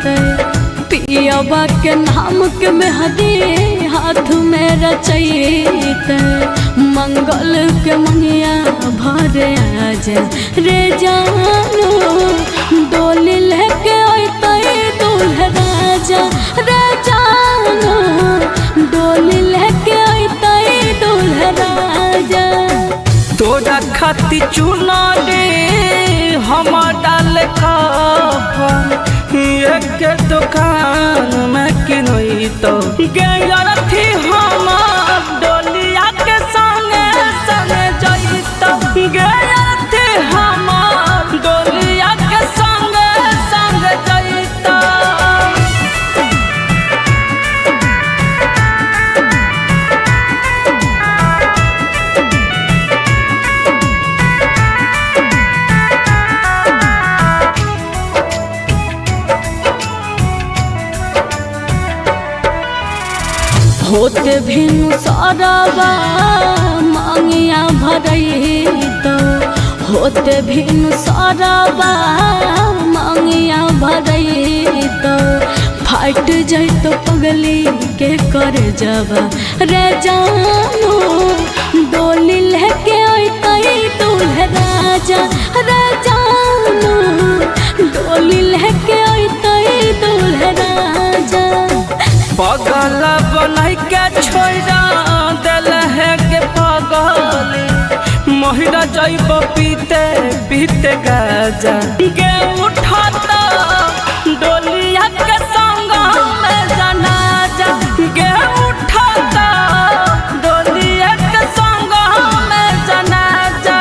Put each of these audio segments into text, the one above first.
जईते पियबा के नाम के मेहदी हाथ में रचैते मंगल के मनिया भरे आजा रे जानो डोली लेके अइते दूल्हा राजा रे जानो डोली लेके अइते दूल्हा राजा। तोरा खाती चुना दे हम डाल एक दुकान में किनई तो गैरथी हम डोलिया के संगे संगे जईतो गैरथी हम डोलिया के संगे संगे जईतो। होते भिनु साराबा मांगिया भरैतो होते भिनु साराबा मांगिया भरैतो फाट जैतो पगली के कर जबा रे जानो डोली लेके अइते दूल्हा राजा रे जानो डोली लेके अइते दूल्हा राजा। पगल बनाई के छोड़ा दिल है के पगली महिला जैब पीते पीते गाजा गे उठाता डोलिया के संग में जनाजा गे उठाता डोलिया के संग में जनाजा।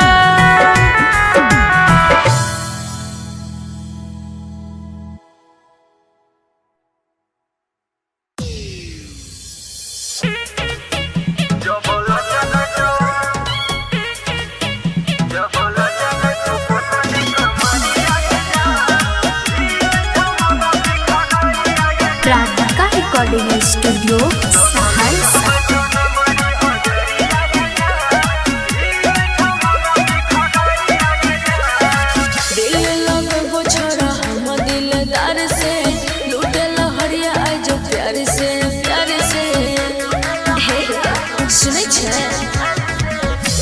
Radhika recording studio Saharsa. दिल लगे वो छोरा हम दिलदार से लूटे लहरिया आई जो प्यार से हे सुनै छै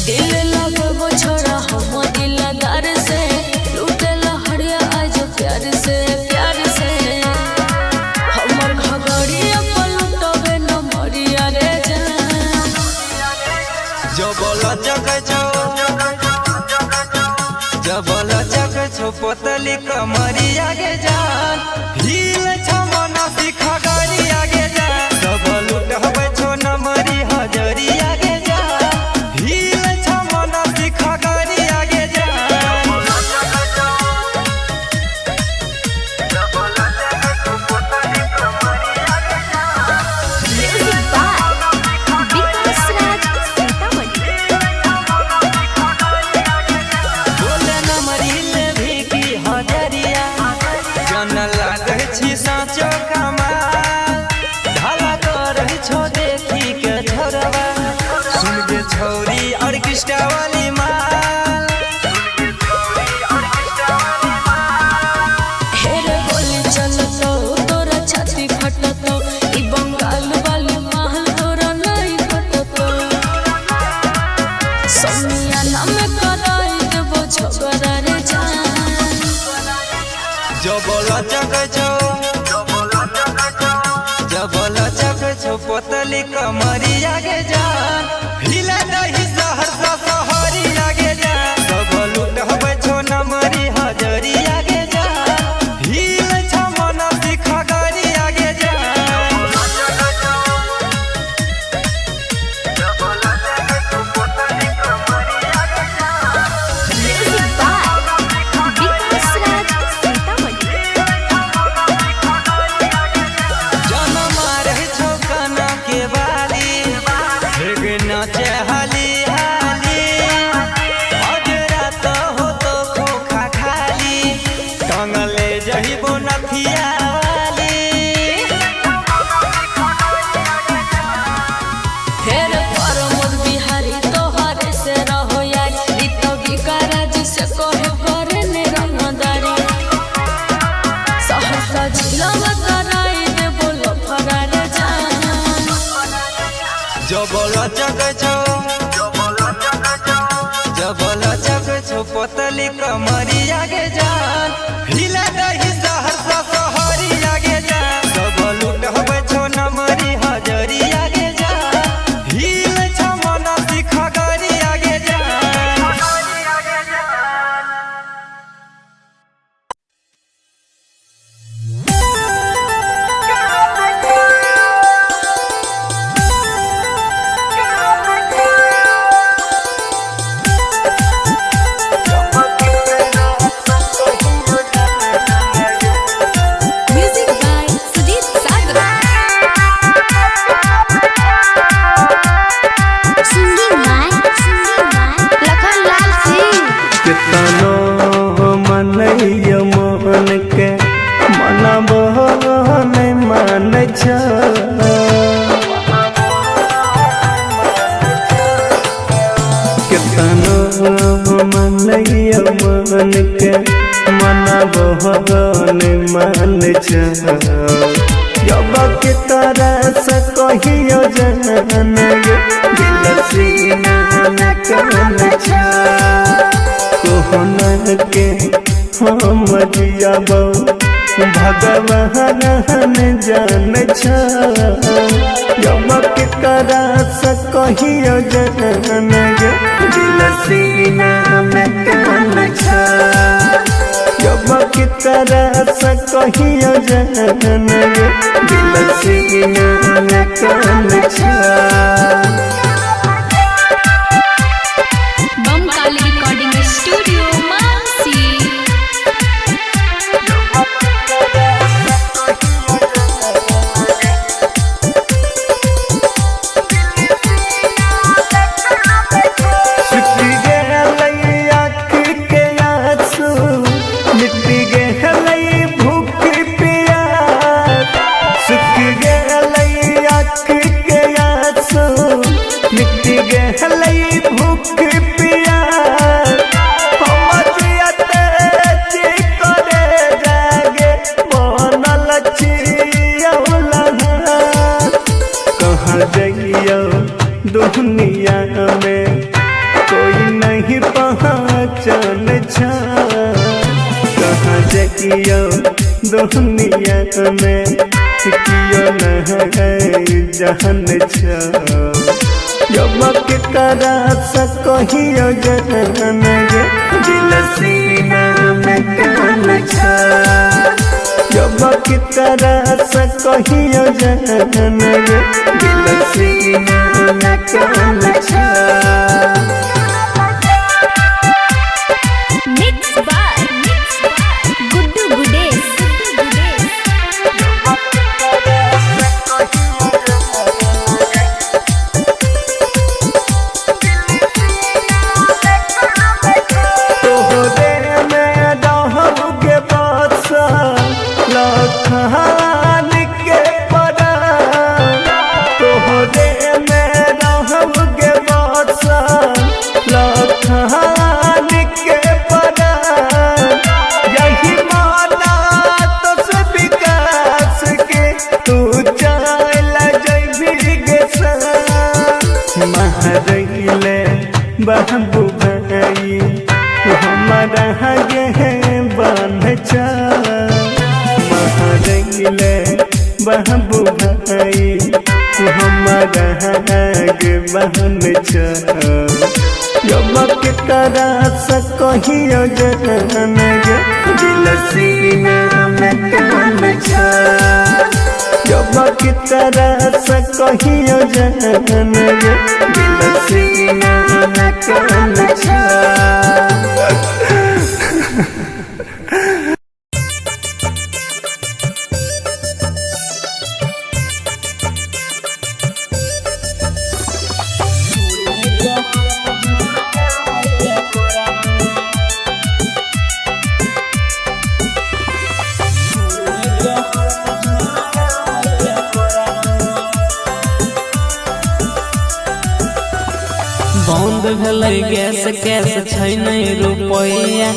दिल लगे वो छोरा हम दिलदार से लूटे लहरिया आई जो प्यार से हमर घगड़िया पलटबे न मरिया रे जान। जबला जग छो पोतली कमरिया गे जान भील छ मना सिखा गरिया गे जान सब लुटबे छो नमरी हजरिया गे जान भील छ मना सिखा गरिया गे म्यूजिक बाय विकास राज सीतामढ़ी। बोले नमरी ले भी की हजरिया जन लागे छी साचो कमाल ढाला कर छो देखी के छोरवा सुन के छौरी ऑर्केस्ट्रा वाली माल हेरे गोली चलतो तोरा छाती फटतो ई बंगाल वाली महल तोरा नहीं फटतो सोनिया नाम कराई देबो झगड़ा रे जान। जबला जग छो पोतली कमरिया गे जान हिला दही सहरसा सहरी जब लचक छो पतली कमरिया के जान हिला दही सहरसा सहरिया के जान सब लुटबे छो नमरी हजरिया के जान हिल छ मन सिखगरिया के जान। Music by Sudeep Sagar. Singing by Lakhan Lal Singh. कितनो मनैय मोहन के मनब नहीं मान छ कितनो मनैय मोहन के मनब नहीं मान छ जब के तरह से कहियो जन दिल सीना में कन छ कोहन के हम जियाब भगवान जान छ जब के करा से कहियो जन दिल सीना में कन छ जब के करा से कहियो जन दिल सीना में कन छ। Bamkali recording studio Mansi. सुखी गेलै आँख के आंसू मिट्टी गेलै भूख प्यास सुखी गेलै आँख के आंसू मिट्टी गेलै भूख प्यास हम जियते जी करे जागे बनल छियौला कहाँ जइयो दुनिया में कोई नहीं पहचान छ कहाँ जइयो दुनिया में कियो नहीं जान छ जब के करा से कहियो जन दिल सीना में कन छ जब के करा से कहियो जन दिल सीना में कन छ। Mix by Guddu Gudesh. तोहरे में रहब के बादशा लखान के परा तोहरे में रहब के बादशा लखान के परा यही माना तो से विकास के तू चल जइबी गे महरैले बाबू भाई हमारा गे बांध छ महरैले बाबू भाई हमारा गे बांध छ जब के तरह से कहियो जन दिल सीना में कन छ जब के तरह से कहियो जन दिल सीना में कन छ। बंद भेलै गैस कैस छै नहीं रुपैया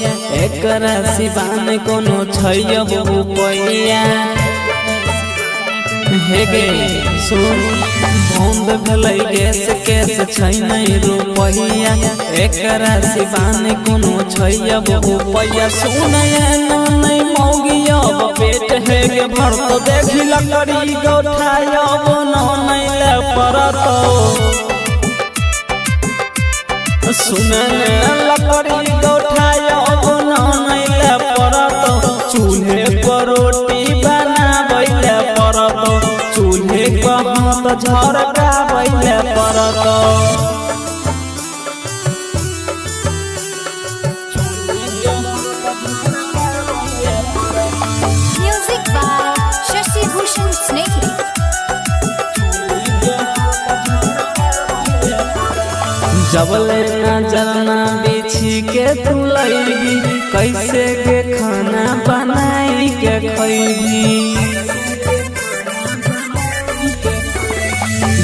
एकरा सिवा में कोनो छै अब रुपैया हे गे सुन बंद भेलै गैस कैस छै नहीं रुपैया एकरा सिवान कोनो छै अब रुपैया सुनय नहीं मौगी अब पेट है के भरत देखी लकड़ी गौठायब नहीं ले परत सुनन लकड़ी गौठायब नहीं ले परत चूल्हे पर रोटी बनाबै ले परत चूल्हे पर हाथ झरकाबै ले परत Music by Shashi Bhushan Snehal. जबले नजरना बिछी के तू लैबी कैसे के खाना बनाई के खैबी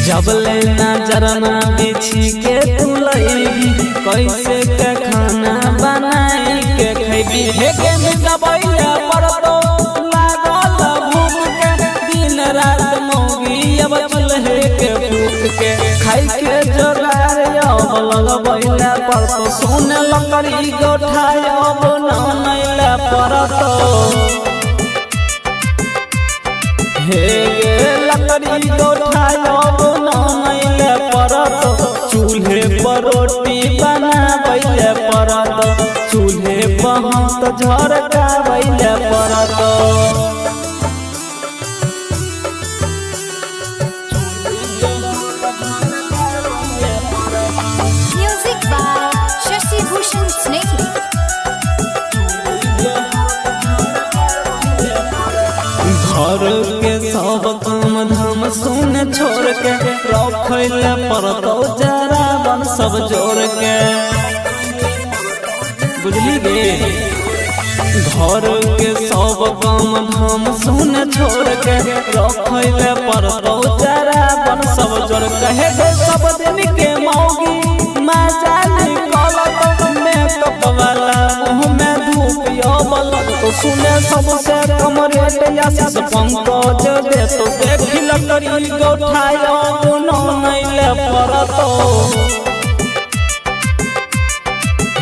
जबले नजरना बिछी के तू लैबी कैसे के खाना बनाई के खैबी हे के दबैया परतो लागल भूख के दिन रात मौगी अब चूल्हे के फूक के खाई के जोगार अब लगबैला परतो सुन लकड़ी गौठायब नहीं ले परतो हे गे लकड़ी गौठायब नहीं ले परतो चूल्हे पर रोटी बनाबै ले परतो चूल्हे पर हाथ झरकाबै ले परतो Music by Shashi Bhushan Snehal. घर के सब काम धाम सुन छोड़ के रखैले परतो जरा बन सब जोड़ के बुझली गे घर के सब काम धाम सुन छोड़ के रखैले परतो जरा बन सब जोड़ के हे सब दिन के मौगी मजा निकलत मेकअप वाला मुँह में धूप अबलत तो सुने सबसे कम रेट आशीष पंकज दे तो देखी लकड़ी गौठायब नहीं ले परतो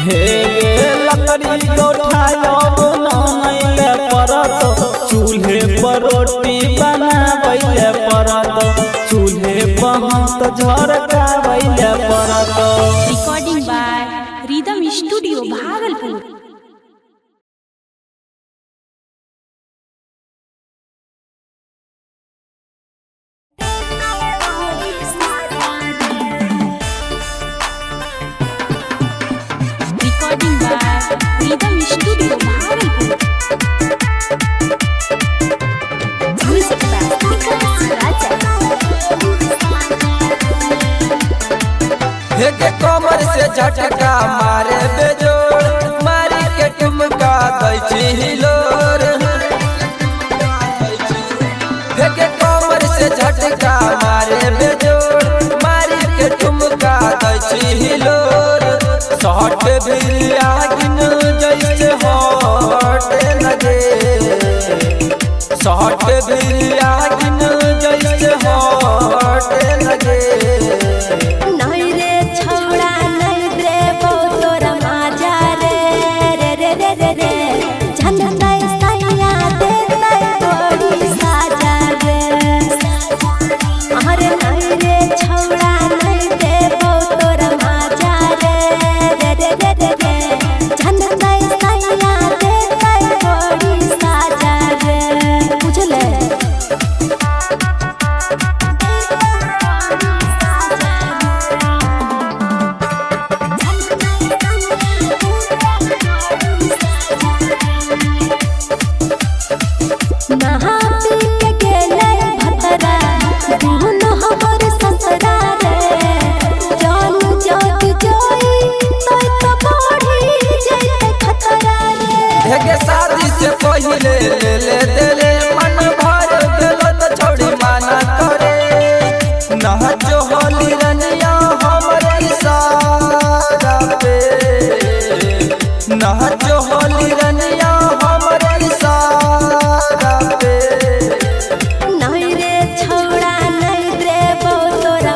हे गे लकड़ी गौठायब नहीं ले परतो चूल्हे पर रोटी बनाबै ले परतो चूल्हे पर हाथ झरकाबै ले परतो Recording by Rhythm Studio, Bhagalpur. Recording by Rhythm Studio, Bhagalpur. Music by Vikas Raja. हे के कमर से झटका मारे बेजोड़ मारी के ठुमका दै छी हिलोर हे के कमर से झटका मारे बेजोड़ मारी के ठुमका दै छी हिलोर सहट बिरिया गिन जैसे हट लगे सहट बिरिया गिन जैसे हट लगे नहीं रे छौड़ा नहीं देबो तोरा माजा रे रे रे रे रे रे झंझटै सैया देतै तोरी साजा रे अरे नहीं रे छौड़ा नहीं देबो तोरा माजा रे रे रे रे रे रे झंझटै सैया देतै तोरी साजा रे बुझले नहा पी के गेलै भतरा दुनो हमर ससरा रे जान जग जोई तै तो बढ़ी जैते खतरा रे हेगे शादी से पहिले ले ले देले मन भर गेलो तो छोड़ी माना करे नह जो होली रनिया हमर इशारा पे नह जो होली रनिया हमर इशारा पे नहीं रे छौड़ा नहीं देबो तोरा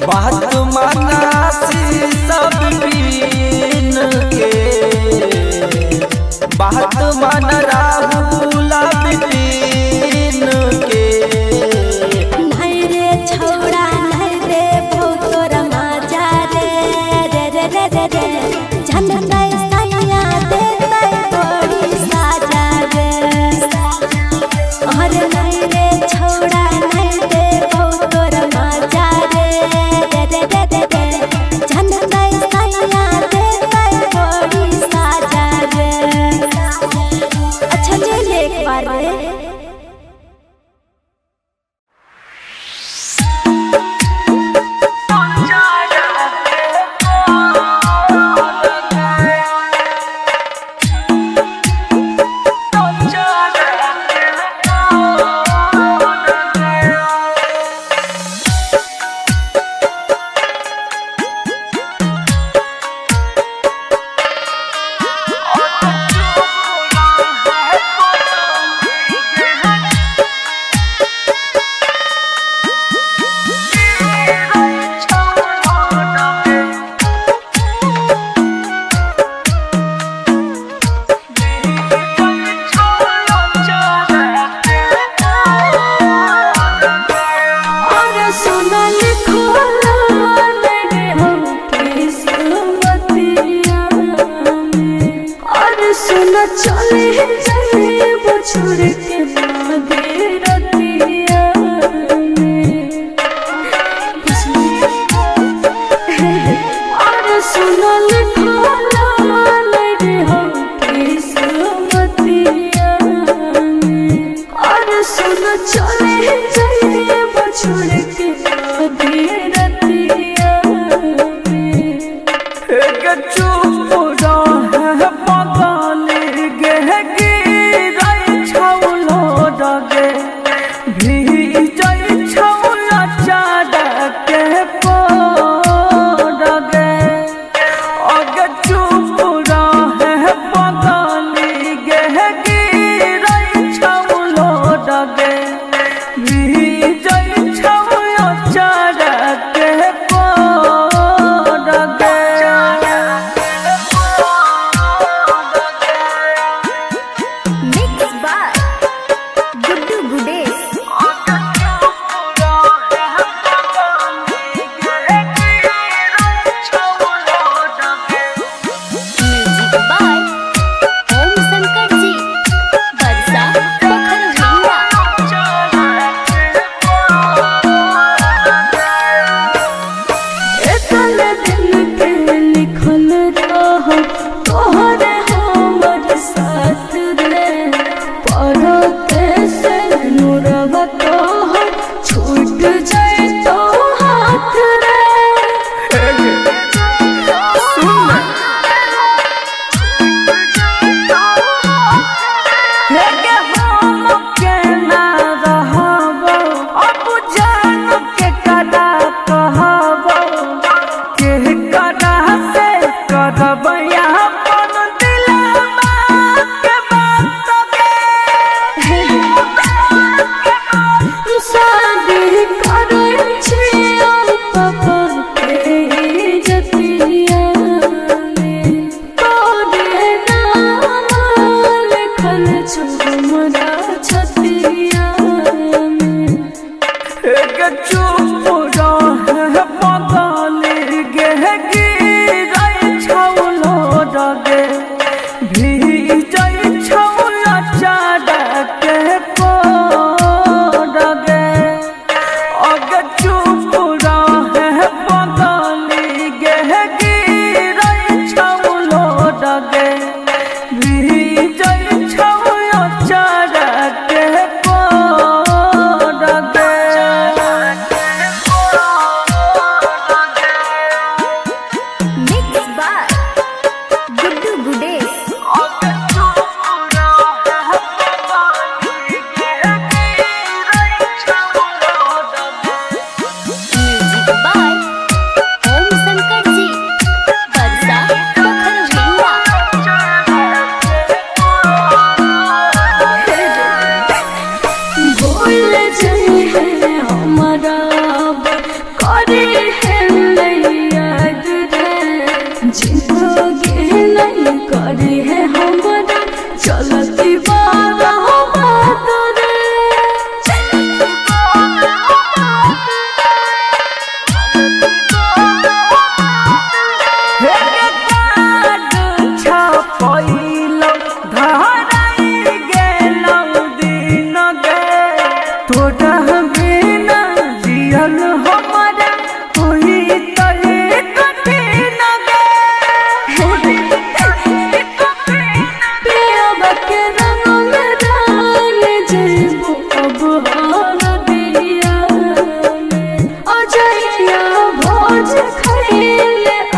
बात मनासी सब पीन के, बात मन राहुल बिपिन के। नहीं रे छौड़ा नहीं रे तोर मजा रे रे रे रे रे रे झन नहीं सैया देते बड़ी साजा रे। अरे नहीं रे छौड़ा नहीं रे तोर मजा रे रे रे रे रे झन नहीं सैया देते बड़ी साजा रे। अच्छा ले ले एक बार रे।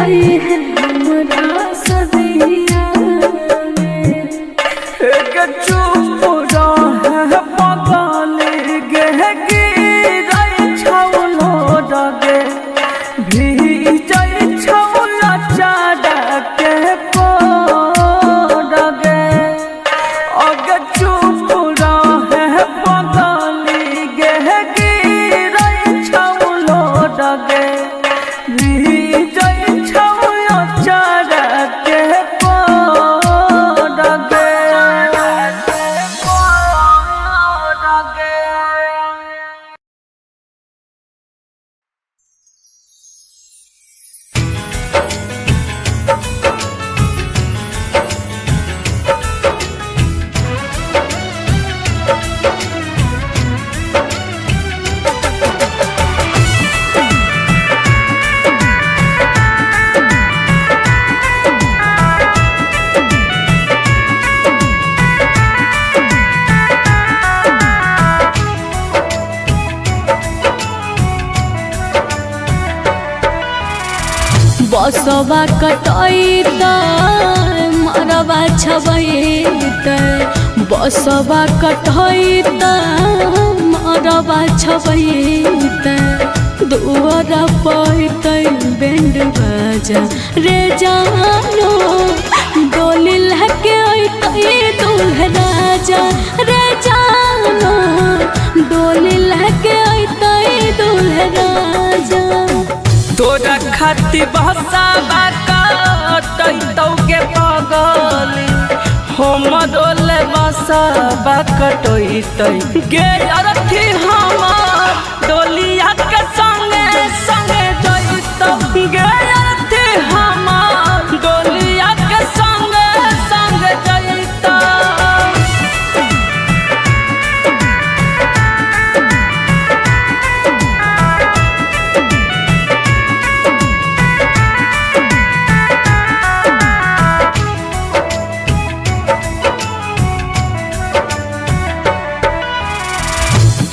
आई है हमरा सदिया में। एक चुप रहे पगल गे गिरै छौलो डगे भीजै छौला चाडके कोडगे अगे चुप रहे पगल गे गिरै छौलो डगे भीजै छौला चाडके कोडगे बसवा कटैत मरवा छबैत बसवा कटैत मरवा छबैत दुअर पैत बैंड बाजा रे जानो डोली लहके अइतै दूल्हा राजा रे जानो डोली लहके अइतै दूल्हा राजा। तोरा खाती बहसाबा कटैतौ के पगली हमरोले बसाबा कटैतै गे अरथी हमर डोलिया के संगे संगे जइतौ गे अरथी हमर डोलिया के संगे संगे जइतौ।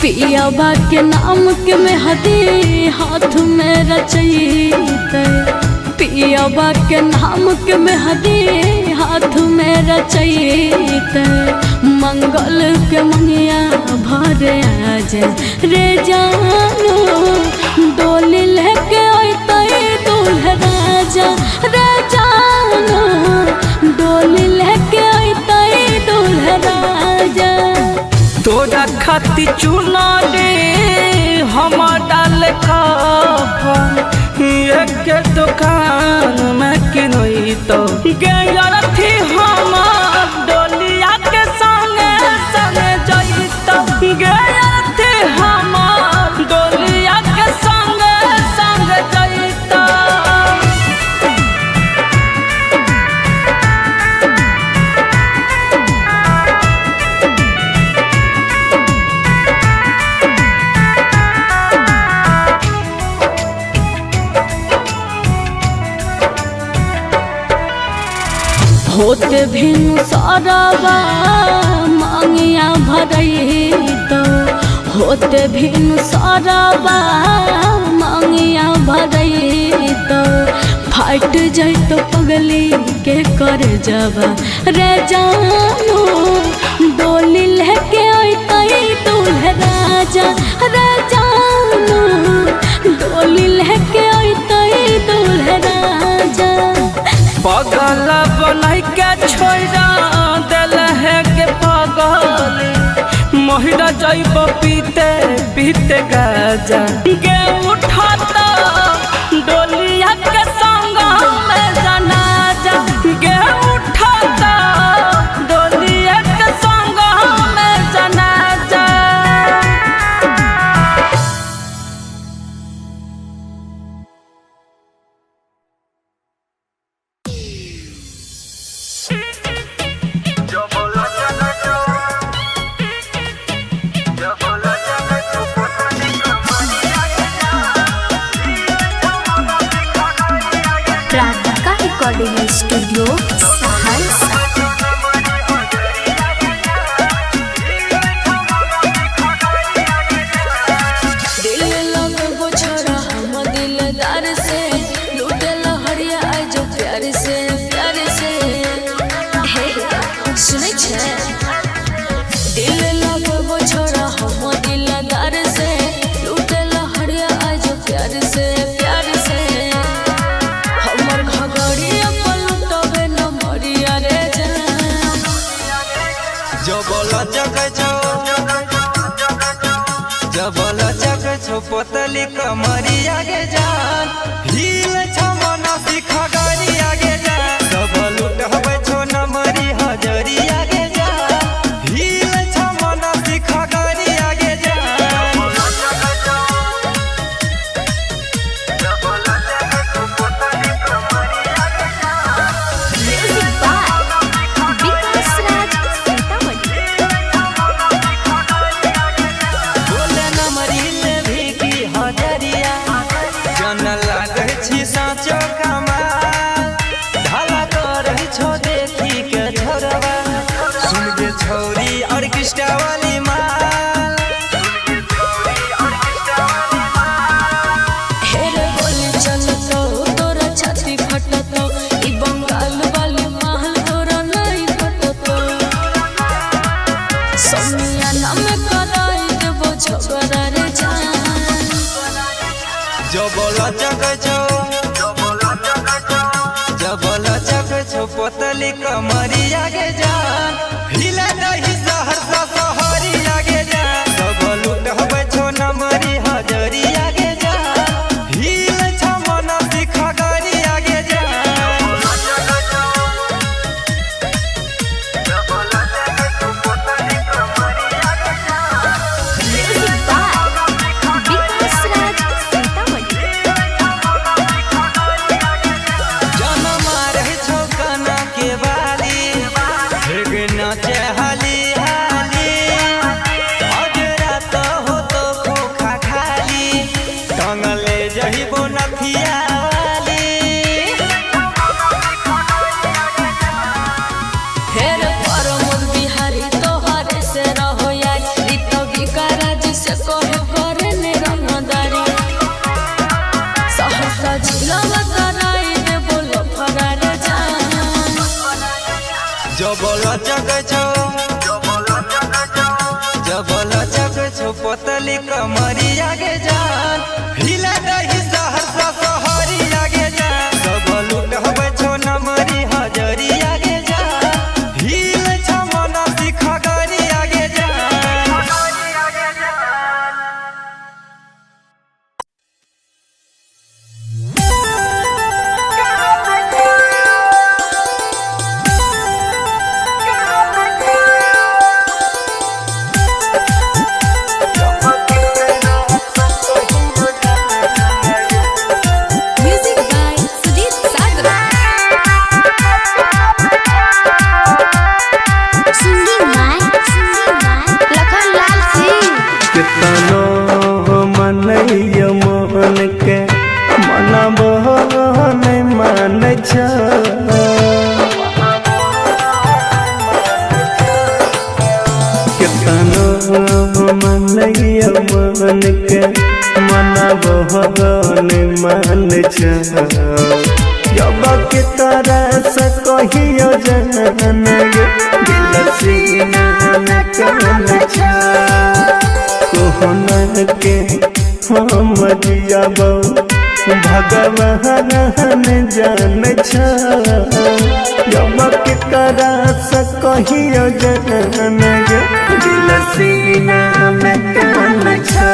पियाबा के नाम के मेहदी हाथ में रचैते पियाबा के नाम के मेहदी हाथ में रचैते मंगल के मंगिया भरे आज रे जानो डोली लेके अइतै दूल्हा राजा रे जानो डोली लेके अइतै दूल्हा राजा। तोरा खाती चुना दे हम डाल कफन एक दुकान में किनैतौ गे अरथी हमर डोलिया के संगे संगे जइतौ गे अरथी हमर डोलिया के संगे संगे जइतौ। होते भिनु सरवा मांगिया भरैतौ होते भिनु सरवा मांगिया भरैतौ फाट जइतौ पगली के कर जबा रे जानो डोली लेके अइतै दूल्हा राजा रे जानो डोली लेके अइतै दूल्हा राजा। पगल बनाई के छोड़ा दिल है के पगल महिला जैब पीते पीते गाजा गे उठाता डोलिया के संग में जनाजा गे उठाता डोलिया के संग में जनाजा। प्राणिका रिकॉर्डिंग स्टूडियो सहरसा। दिल लगबो छोरा हम दिलदार से लूटे लहरिया छे दिल लगबो छोड़ा हम दिलदार से लूटे लहरिया आज प्यार से हमर घगड़िया पलटबे न मरिया रे जान जबल जग छो पोतली कमरिया गे जान हिल छ मन सिख गरिया गे जान सबल उठबे छो नमरी हजरिया गे जान हिल छ मन सिख गरिया गे जान म्यूजिक बाय विकास राज सीतामढ़ी। बोले नमरी ले भी की हजरिया जन लागे छी साचो कमाल ढाला कर छो देखी के छोरवा सुन के छौरी ऑर्केस्ट्रा वाली माल हेरे बोली चलतो तोरा छाती फटतो ई बंगाल वाली महल तोरा नहीं फटतो सोनिया नाम कराई देबो झगड़ा रे जान जबल जग छो पोतली कमरिया गे जान हिला दही सहरसा सहरिया गे जान सबल उठबे छो नमरी हजरिया गे जान हिल छ मन सिख गरिया गे जान म्यूजिक बाय विकास राज सीतामढ़ी। जनम रहे छो कना के बाली हेग नाचे हाली हाली अजरा तो हो तो खोखा खाली टंगले जहिबो नथिया वाली हेरे परमोद बिहारी तोहरे से रहो यार ई तो विकाराज से कहे करे ने रंगदारी सहसा जिला कराई देबो लफड़ा रे जान जबल जग छो पोतली कमरिया गे जान हिला दही सहरसा सहरिया गे जान सबल उठबे छो नमरी हजरिया गे जान हिल छ मन सिख गरिया गे जान music by Sujit Sagar. Singing by Lakhan Lal Singh. कितनो मनैय मन के मनबो नहीं मान छ कितनो मनैय मन के मनबो नहीं मान छ जब के तरह से कहियो जन गे दिल सीना में कन छ कोहन के हम जियाबो भगवान जान छ जब के करा से कहियो जन गे दिल सीना में कन छ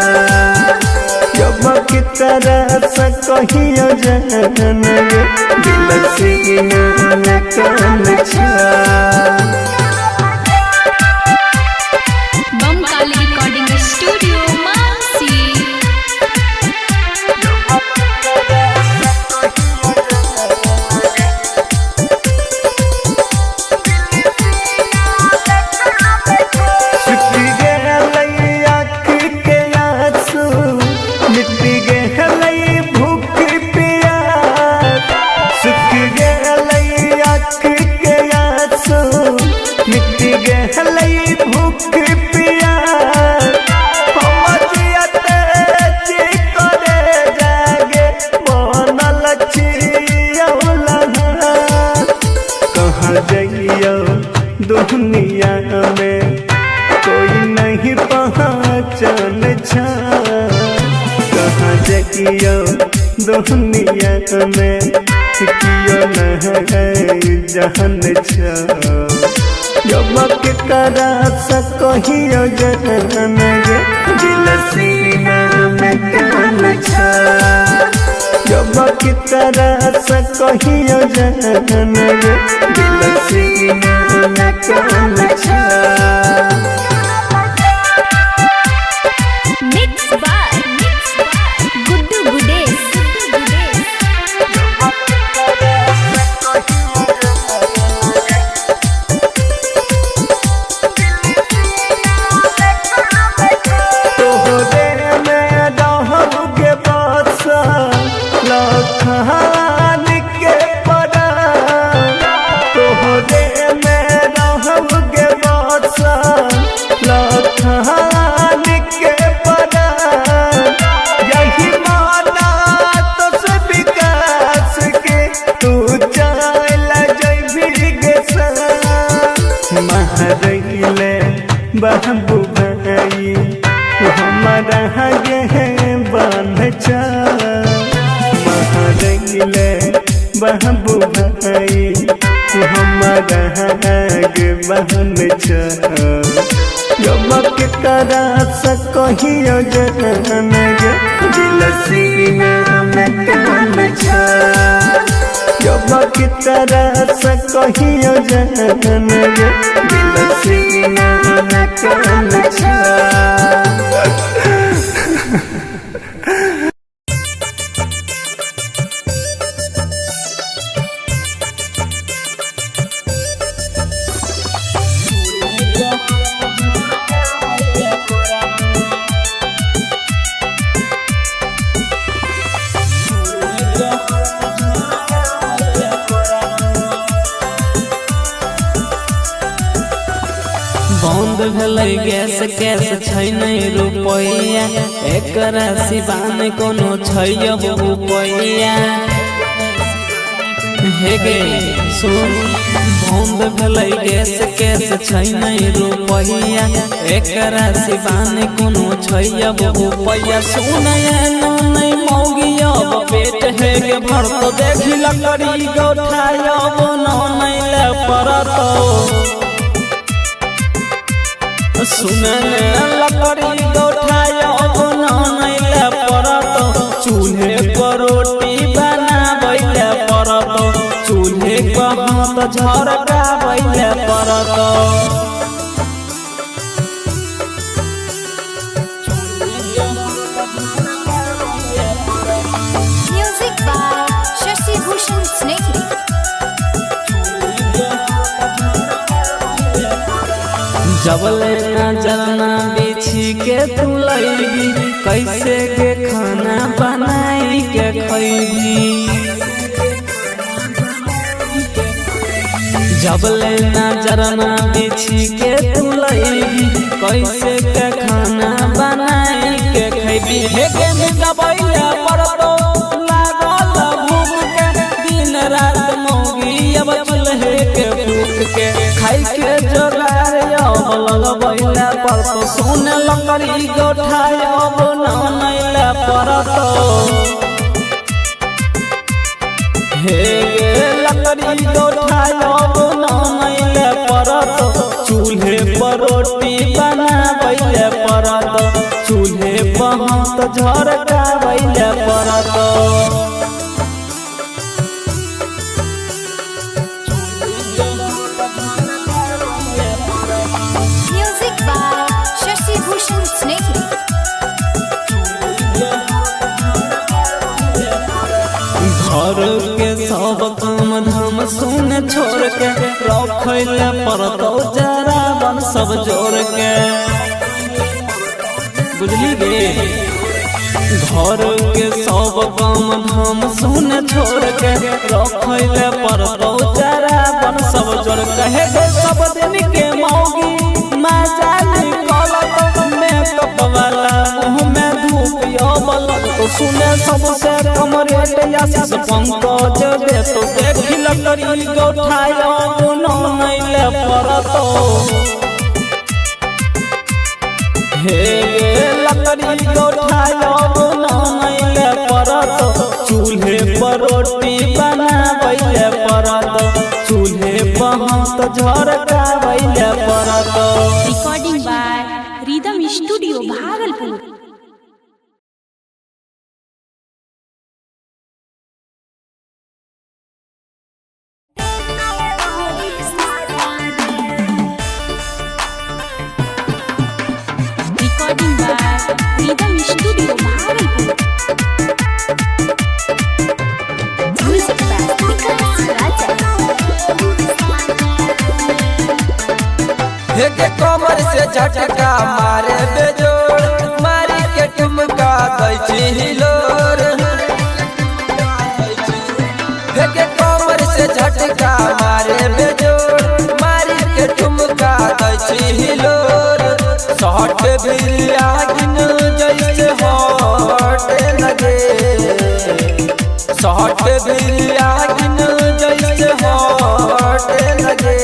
जब के करा से कहियो जन गे दिल सीना में कन छ बम काली रिकॉर्डिंग स्टूडियो मानसी। सुखी गेलै आँखि के आंसू मिट्टी गेलै भूख प्यास सुखी गेलै आँखि के आंसू मिट्टी गेलै भूख प्यास हम जियते जी करे जागे बनल छियौला कहाँ जइयो दुनिया में कोई नहीं पहचान छा कहाँ जगियो दुनिया में कियो न जहन छा जब करा सकियो जहन गे दिल सीना में कान छा जब करा सकियो जहन गे दिल सीना में कान छा मिक्स बाय गुड्डू गुडेश बाबू भाई हमारा गे बांध छा महरैले बाबू भाई हमारा गे बांध छा जब करा सकियो जहन गे दिल सीना में कान छा जब करा सकियो जहन गे दिल सीना में कान छा बंद भेलै गैस कैस छै नहीं रुपैया एकरा सिवान कोनो छै अब रुपैया हे गे सुन बंद भेलै गैस कैस छै नहीं रुपैया एकरा सिवान कोनो छै अब रुपैया सुनया नहीं मौगी अब पेट हे गे भर तो देखी लकड़ी गोठाय अब नहीं ले परतो सुनने लकड़ी गोठाय नहीं ले परत चूल्हे पर रोटी बनाबैले परत चूल्हे पर हाथ झरकाबैले परत म्यूजिक बाय शशि भूषण स्नेही जबले नजरना बिछी के तू लैबी कैसे के खाना बनाई के खैबी जबले नजरना बिछी के तू लैबी कैसे के खाना बनाई के खैबी हे के दबैले परतो लागल भूख के दिन रात मौगी अब चूल्हे के फूक के खाई के जोगार लगबैले परतो सुन लकड़ी गोठाय अब नहीं ले परतो हे गे लकड़ी गोठाय अब नहीं ले परतो चूल्हे पर रोटी बनाबैले परतो चूल्हे पर हाथ झरकाबैले परतो म्यूजिक बाय शशि भूषण स्नेही घर के सब काम धाम सुन छोड़ के रखैले परतो जरा बन सब जोड़ के बुझली गे घर के सब काम धाम सुन छोड़ के रखैले परतो जरा बन सब जोड़ के सब दिन के मौगी मजा निकलत मेकअप वाला मुँह में धूप यो बलत सुने सबसे कम रेट आशीष पंकज दे तो देखी लकड़ी गौठाया गुनो नैले परतो हे लकड़ी गौठाया गुनो नैले परतो चूल्हे पर रोटी बनावैले परतो चूल्हे पर हाथ झरकावैले परतो। Recording by rhythm studio Bhagalpur. Recording by rhythm studio Bhagalpur. Music by Vikas Raja. के कमर से झटका मारे बेजोड़ मारी के ठुमका दै हिलोर के कमर से झटका मारे बेजोड़ मारी के ठुमका दै हिलोर शॉट भी आगिन जैसे हॉट लगे शॉट भी आगिन जैसे हॉट लगे।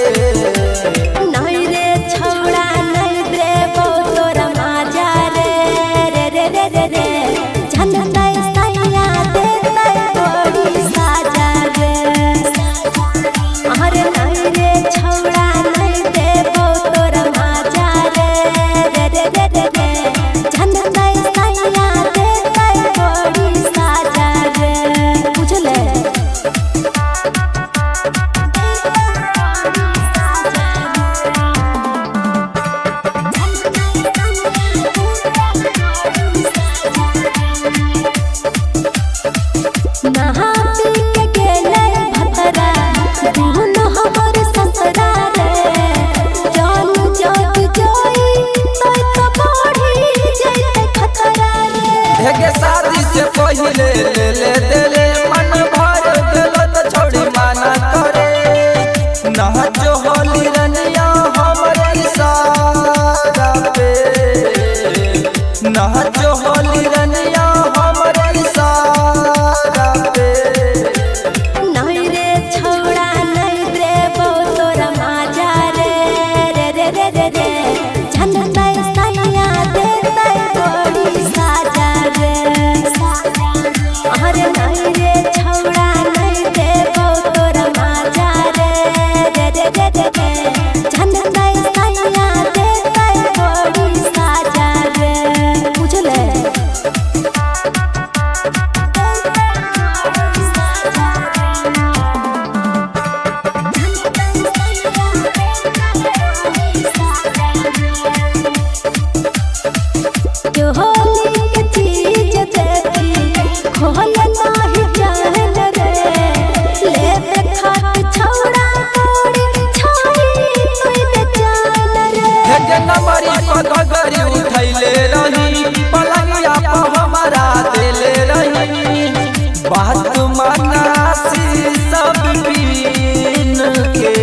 शादी से पहले ले ले देले मन भर गेलो तो छोड़ी माना करे नाचो होली रनिया हमर इशारा पे नाचो होली रनिया हमर इशारा पे। नहीं रे छोड़ा नहीं देबो तोरा माजा रे रे रे रे रे रे झंडा सैया देते बड़ी साजा रे। अरे नहीं रे छोड़ा नहीं देबो तोरा माजा रे रे रे रे रे रे झंडा सैया देते बड़ी साजा रे बुझले। होली के चीज देखी खोल नाही जान रे ले खात छौड़ा कोड़ी छाई तोय बेचान रे। के नंबरी पगड़ी उठैले रही पलंगिया पर हमारा देले रही बात मनासी सब पीन के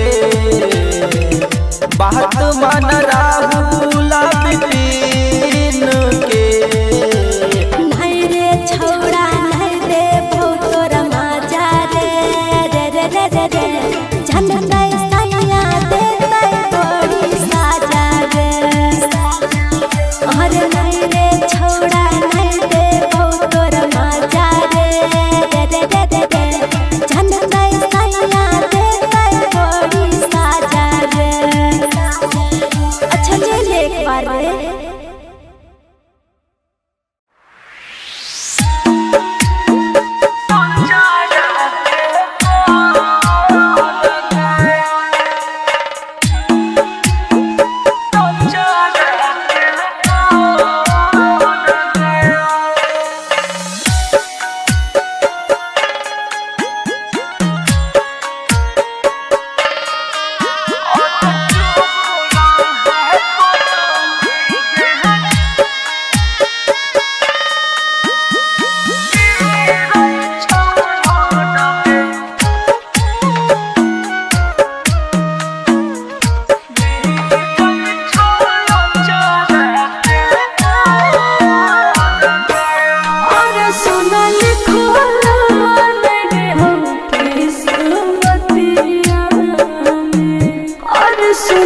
बात मन राहुल बिपिन के। नहीं रे छौड़ा नहीं देबो तोरा माजा रे रे रे रे रे रे झंडा सैया देते बड़ी साजा रे। अरे नहीं रे छौड़ा नहीं देबो तोरा माजा रे रे रे रे रे रे झंडा सैया देते बड़ी साजा रे। अच्छा ले ले एक बार रे।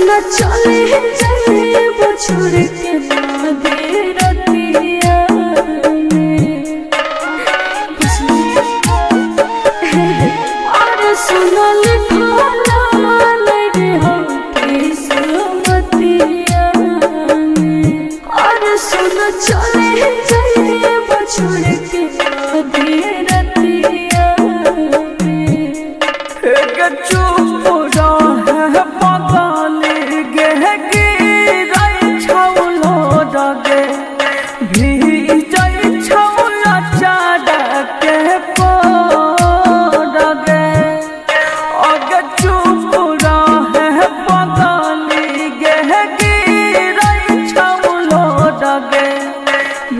सुना चले जाए वो छोड़ के आधे रतिया में और सुना लिखला नहीं हो किस्मतिया में और सुना चले जाए वो छोड़ के आधे रतिया में चुप रहे पगली गे गिरै छौलो डगे भीजै छौला चाडके पडगे अगे चुप रहे पगली गे गिरै छौलो Dage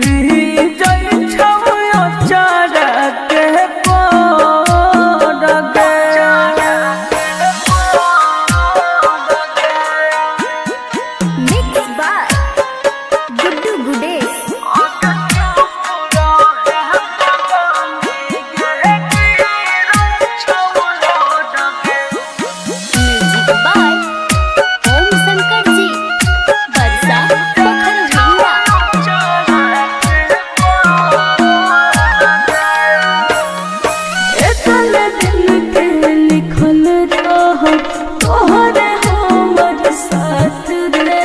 भीजै छौला चाडके Padge Mixed by Guddu Gudesh. Music by Om Shankar Ji. Barsa Pokhara एकल दिल के लिखल रहो तोहरे हमर साथ रे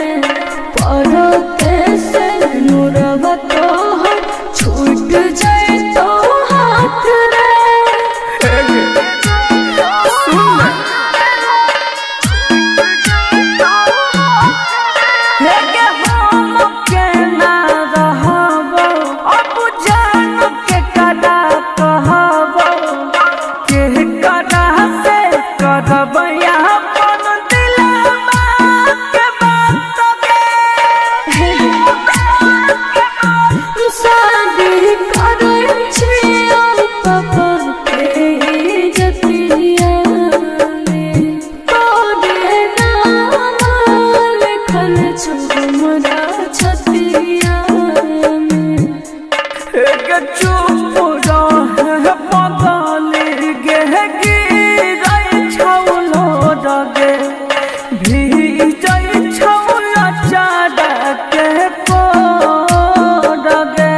पढ़ो कैसे नूरवा तोहर छूट जाए तो हाथ रे शादी करै छियै पापा के जतिया में तोरे नाम लिखल छौ हमरा छतिया में चुप रहे पगली गे गिरै छौलो डगे भीजै छौला चाडके पडगे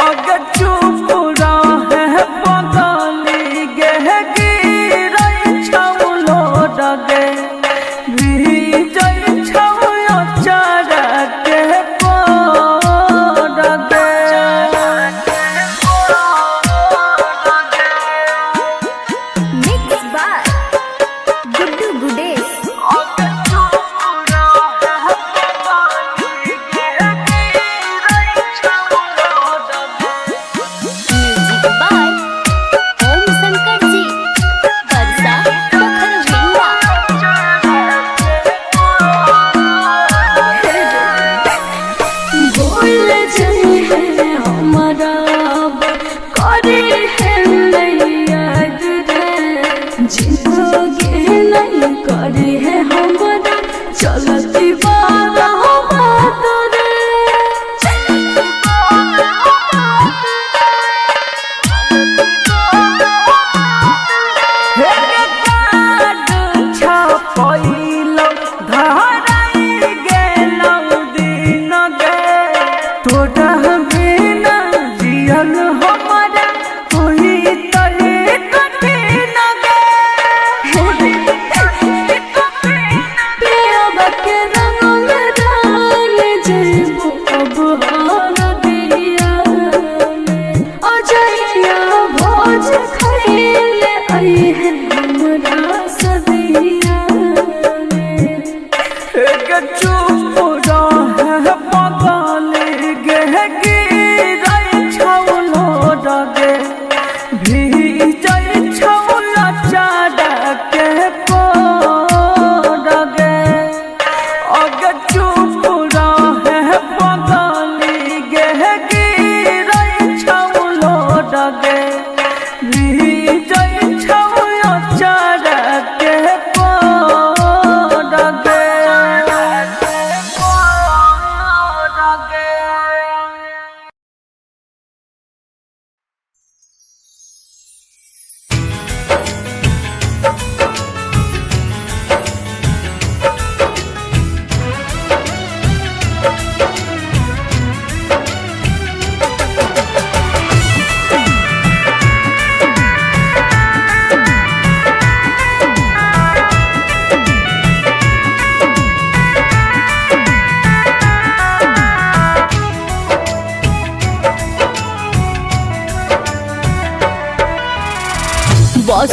अगे चुप रहे पगली गे गिरै छौलो Dage भीजै छौला चाडके Padge Mixed by Guddu Gudesh. Music by Om Shankar Ji. Barsa Pokhara भूल जाए है हमारा करे है नहीं याद रे जिंदगी नहीं करे है हमारा चलती बात रे छपैलो धराई गेलौ दिन गे तोरा बिना जियल हमरा होई तले कठिन गे प्रियवा के रंग में रंग जइबो अब हार दिया में अजइया भोज खइले आई है हमरा सदिया में चुप रहे पगली गे गिरै छौलो डगे भीजै छौला चाडके पडगे अगे चुप रहे पगली गे गिरै छौलो डगे भीजै छौला चाडके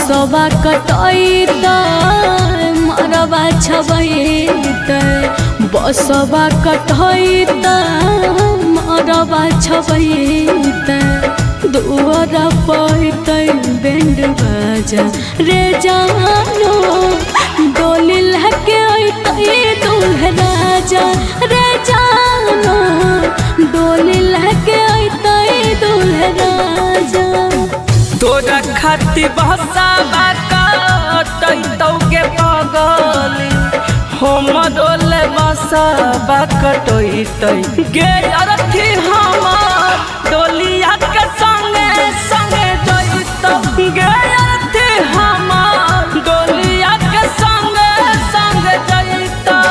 बसवा कटैत मरवा छबैत बसवा कटैत मरवा छबैत दुआर पैत बैंड बाजा रे जानो डोली लहके अइतै दूल्हा राजा रे जानो डोली लहके अइतै दूल्हा राजा। तोरा खातिर बहसावा कटैतौगे पगली हमर बसवा कटैतै गे अरथी हमर डोलिया के संगे संगे जइतौ गे अरथी हमर डोलिया के संगे संगे जइतौ।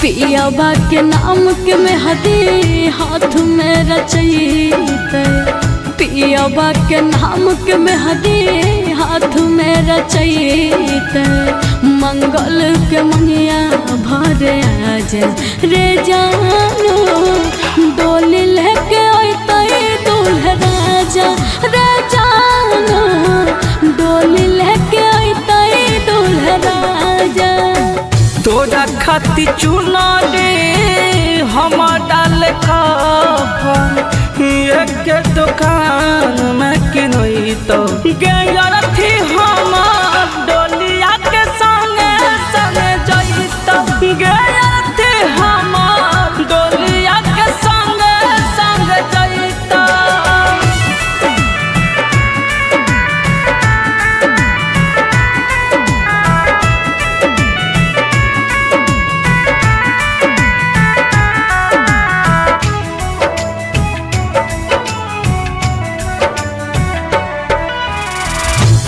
पियाबा के नाम के मेहदी हाथ में रचैत पियाबा के नाम के मेहदी हाथ में रचैत मंगल के मनिया भर आज रे जानो डोली लेके अइतै दूल्हा राजा रे जानो डोली लेके अइतै दूल्हा राजा। तोरा खातिर चुनरी हम डाल कफन एक दुकान में किनैतौ गे अरथी हमर डोलिया के संगे संगे जइतौ गे अरथी हमर डोलिया के संगे संगे जइतौ।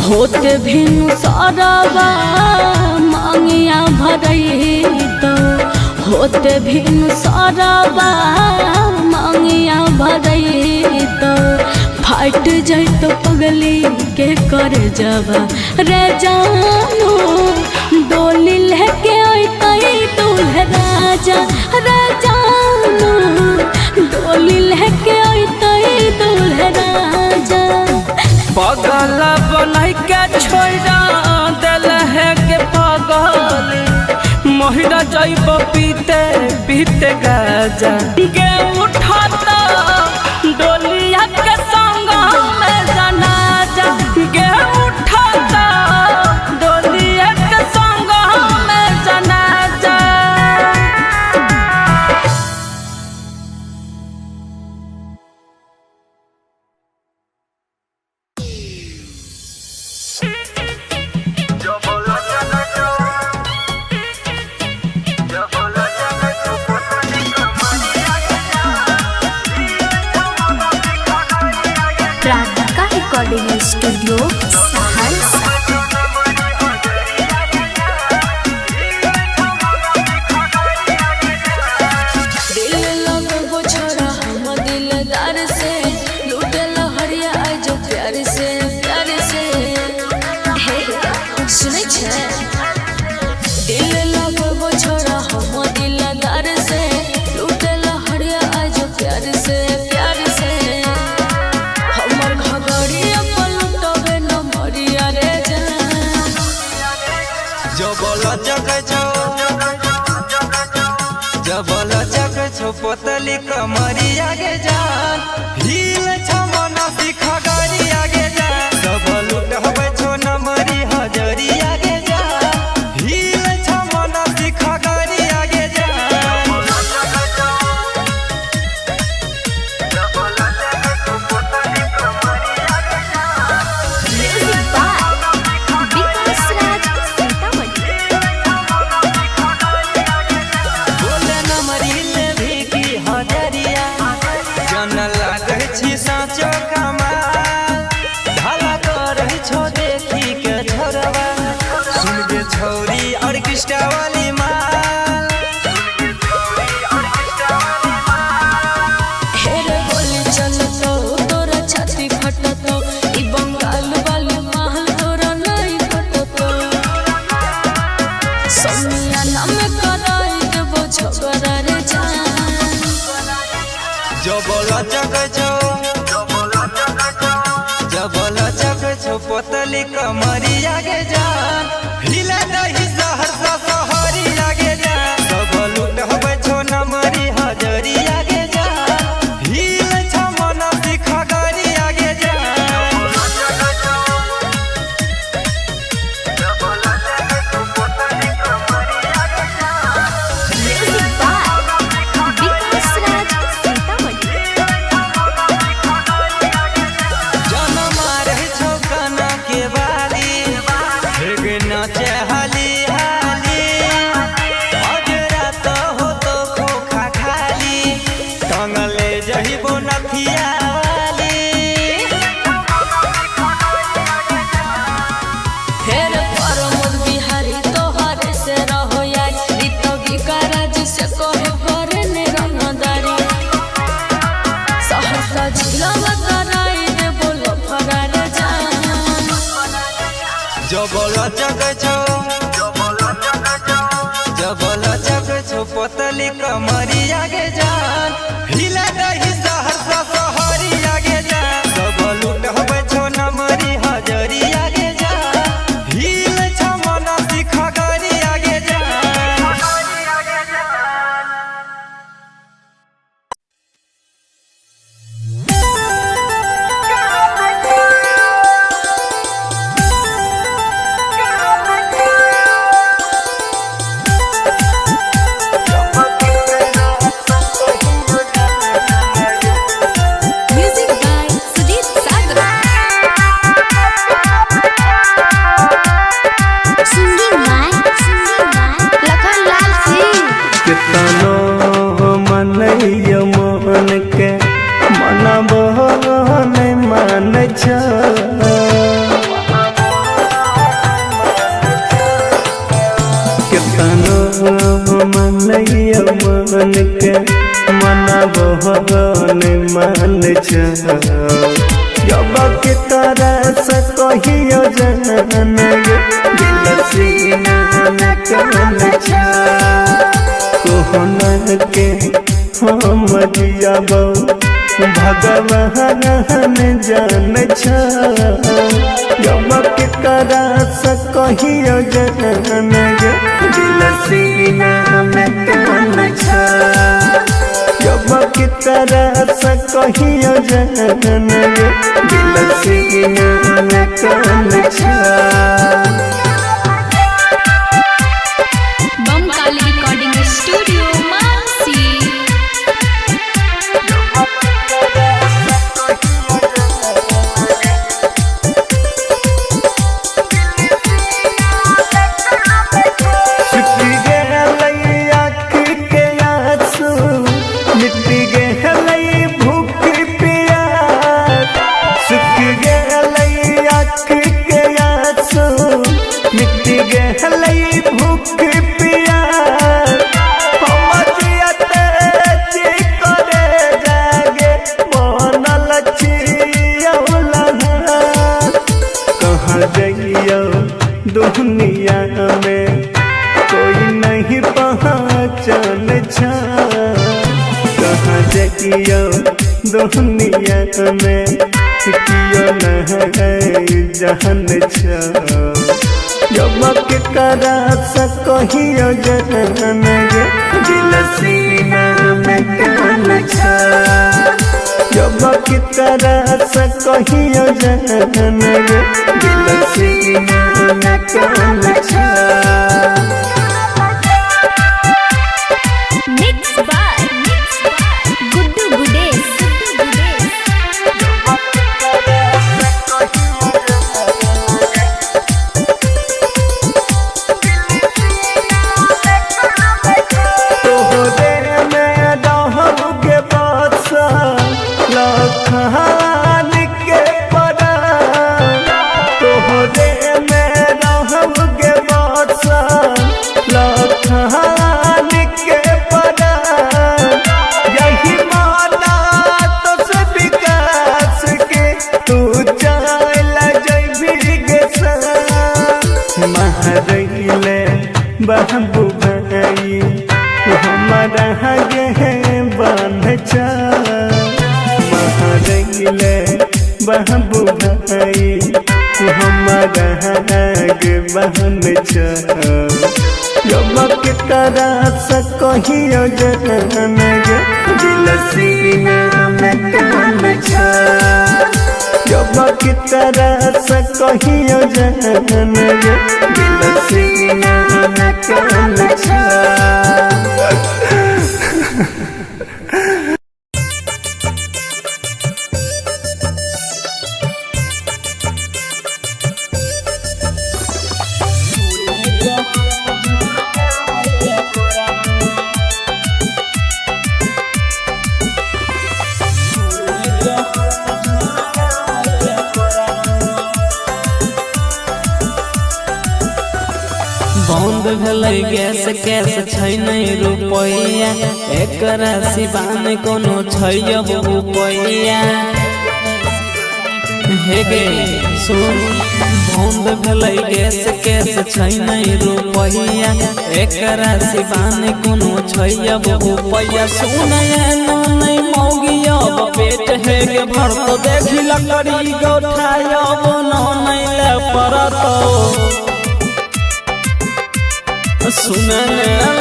होते भिनु सरवा मांगिया भरैत होते भिनु सरवा मांगिया भरैत फाट जैत पगली के कर जबा रे जानो डोली लेके अइतै दूल्हा राजा रे जानो डोली लेके अइतै दूल्हा राजा। पगल बनाई के छोड़ा दिल है के पगली महिरा जइब पीते पीते गाजा गे उठाता डोलिया के संग में जनाजा गे उठाता डोलिया के संग में जनाजा। प्राधिका रिकॉर्डिंग स्टूडियो सहरसा। दिल लगो छोरा हम दिलदार से लूटे लहरिया आज प्यार से हे सुनै छै दिल लगो छोरा हम दिलदार से लूटे लहरिया आज प्यार से हमर घगड़िया पलटबे न मरिया रे जान जबला जग छो पोतली कमरिया गे जान भील छमना सिखा गाड़ी आगे जान सब लुटबे छो नमरी हजरिया गे जान भील छमना सिखा गाड़ी आगे जान। म्यूजिक बाय विकास राज सीतामढ़ी। बोले नमरी ले भी की हजरिया जन लागे छी साचो कमाल ढाला कर छो देखी के छोरवा सुन गे छौरी ऑर्केस्ट्रा वाली माल हेरे बोली चल तो तोरा छाती फट लचक छो पतली कमरिया के जान हिला दही सहरसा सहरिया के जान सब लुटबै छो नमरी हजरिया के जान हिल छ मन सिखगरिया के पतली कमरिया के जान हिला दही सहरसा सहरिया के जान सब लुटबै छो नमरी हजरिया के जान हिल छ मन सिखगरिया के मन के मनबहन मान जब के तरह से कहियो जन दिल सीना में कन कोहन के हम जियब भगवान जान जब के तरह से कहियो जन दिल सीना में कन जब की तरह से कहियो जन दिल सीना में कन बमकाली रिकॉर्डिंग स्टूडियो मानसी। दुनिया में कोई नहीं पहचान कहाँ जाइयो दुनिया में कियो नहीं जान जब के करा से कहियो जन दिल सीना में कन जब की तरह से कहियो जन दिल सीना में कन मिक्स बाय गुड्डू गुडेश। बाबू भाई हमारा गे बांध बाबू भाई हमारा आगे बहन जब के तरह से कहियो जन गे दिल सीना में कान जब के तरह से कहियो जन गे दिल सीना में कान बंद भेलै गैस कैस छै नहीं रुपैया एकरा सिवान कोनो छै अब रुपैया हे गे सुन बंद भेलै गैस कैस छै नहीं रुपैया एकरा सिवान कोनो छै अब रुपैया सुन नहीं मौगी अब पेट है गे भर तो देखी लकड़ी गोठाया अब नहीं ले परतो सुनन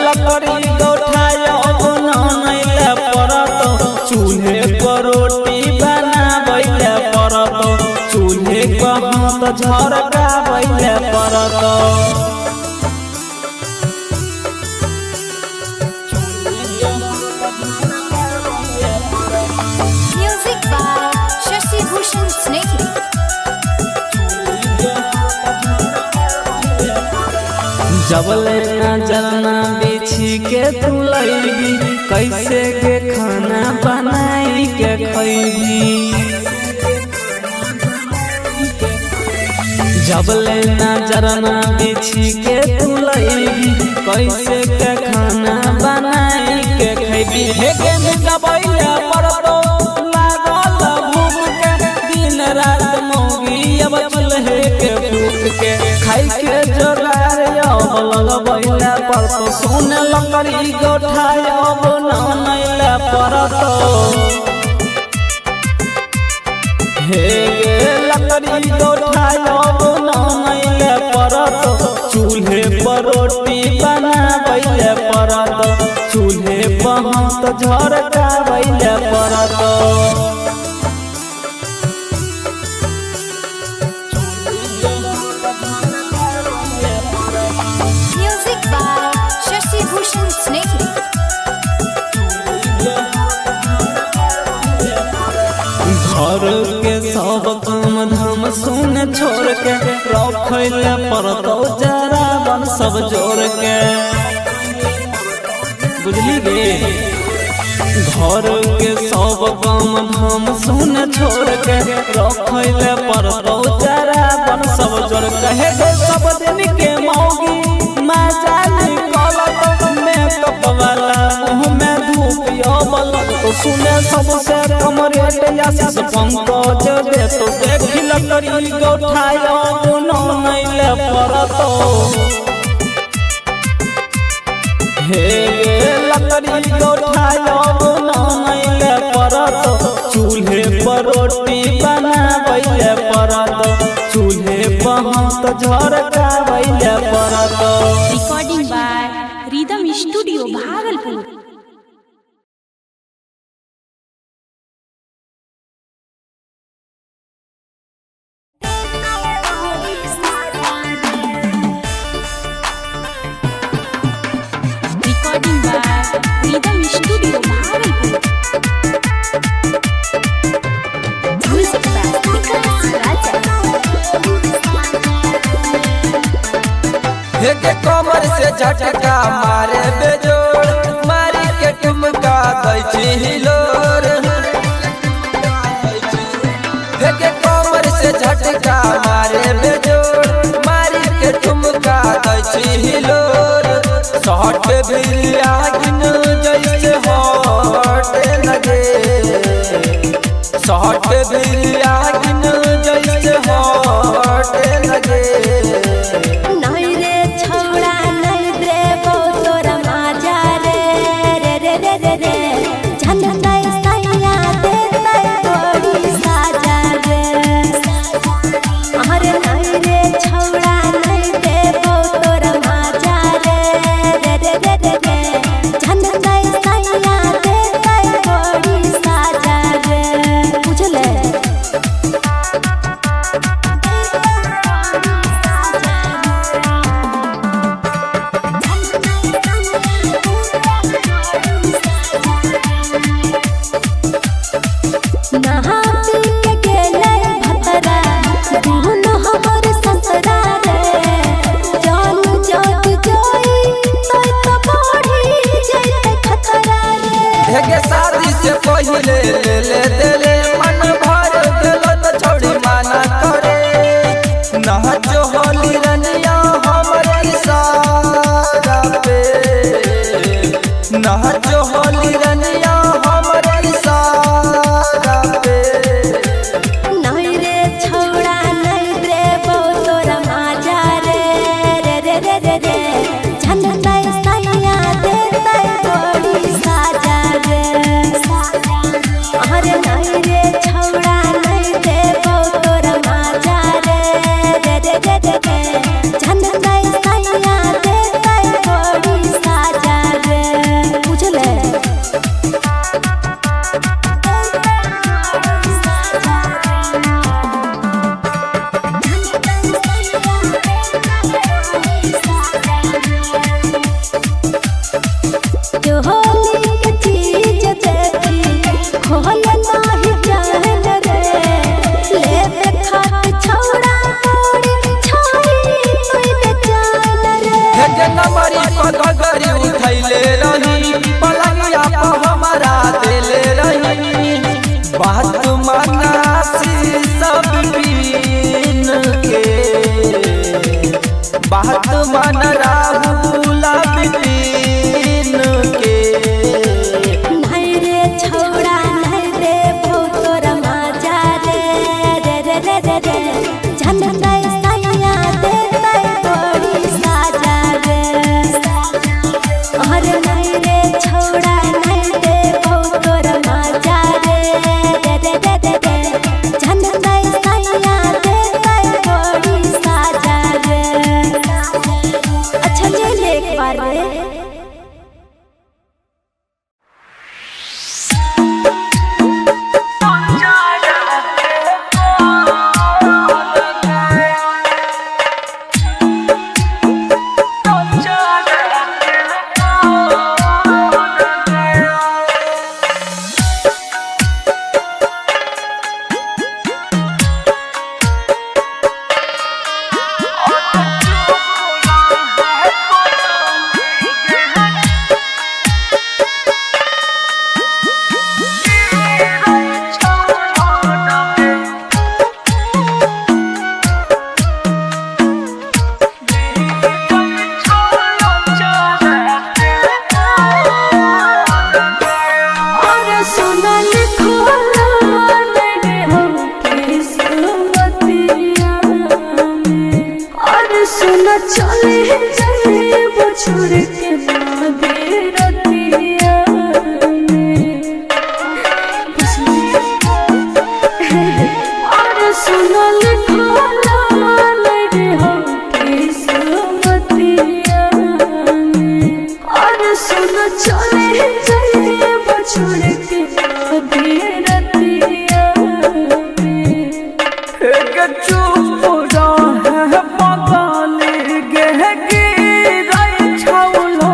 लकड़ी गोठाया नहीं ले परत चूल्हे पर रोटी बनाबैले परत चूल्हे पर हाथ झरकाबैले परत Music by Shashi Bhushan Snehal. जबले नजरना बिछी के तू लैबी कैसे के खाना बनाई के खैबी जबले नजरना बिछी के तू लैबी कैसे के खाना बनाई के खैबी हे के दबैले परतो लागल भूख के दिन रात मौगी अब चूल्हे के फूक के खाई के जोगार लगबैले परतो सुन लकड़ी गोठाया अब नहीं ले परतो हे गे लकड़ी गोठाया अब नहीं ले परतो चूल्हे पर रोटी बनाबैले परतो चूल्हे पर हाथ झरकाबैले परतो Music by Shashi Bhushan Snehal. घर के सब काम धाम सुन छोड़ के रखैले परतो जरा बन सब जोड़ के बुझली गे घर के सब काम धाम सुन छोड़ के रखैले परतो जरा बन सब जोड़ के हे सब दिन के मौगी मजा निकलत मेकअप वाला मुँह में धूपिया बलत तो सुने सबसे कम रेट आशीष पंकज दे तो देखी लकड़ी गोठाया नहीं ले परतो हे गे लकड़ी गोठाया नहीं ले परतो चूल्हे पर रोटी बनाबैले परतो चूल्हे पर हाथ झरकाबैले परतो Recording by Rhythm Studio, Bhagalpur. Recording by Rhythm Studio, Bhagalpur. Music by Vikas Raja. के कमर से झटका मारे बेजोड़ मारी के ठुमका दै हिलोर के कमर से झटका मारे बेजोड़ मारी के ठुमका दै हिलोर शॉट बिरिया गिन जैसे हॉट लगे शॉट बिरिया गिन जैसे हॉट लगे नहीं रे छौड़ा नहीं देबो तोरा माजा रे रे रे रे रे रे झंडा सैया देतै तोरी साजा रे पहिले ले ले देले मन भर देलो तो छोड़ी माना करे नाचो होली रनिया हमरे इशारा पे नाचो होली रनिया हमरे इशारा पे नहीं रे छौड़ा नहीं देबो तोरा माजा रे रे रे रे रे रे झनतै सैया देतै बड़ी साजा रे अरे नहीं रे छौड़ा नहीं देबो तोरा माजा रे रे रे रे रे रे झनतै सैया देतै बड़ी साजा रे बुझले जो होली के चीज देखी खोल नाही जान रे लेबे खात छौड़ा मोड़ी छोड़ी कोई बेचान रे हे नंबरी पगड़ी उठैले रही पलंगिया पर हमारा देले रही बात मनासी सब पीन के बात मन राहुल बिपिन के नहीं रे छौड़ा नहीं देबो तोरा माजा रे रे रे रे रे रे झनतै सैया देतै बड़ी साजा रे अरे नहीं रे छौड़ा नहीं देबो तोरा माजा रे रे रे रे रे रे झनतै सैया देतै बड़ी साजा रे अच्छा ले ले एक बार रे चले चले वो छोड़ के मादे रतिया और सुनल खोला रे हो किस्मतिया और सुन चले चले वो छोड़ के मादे रतिया एक चुप रह पगल गे गिरै छौलो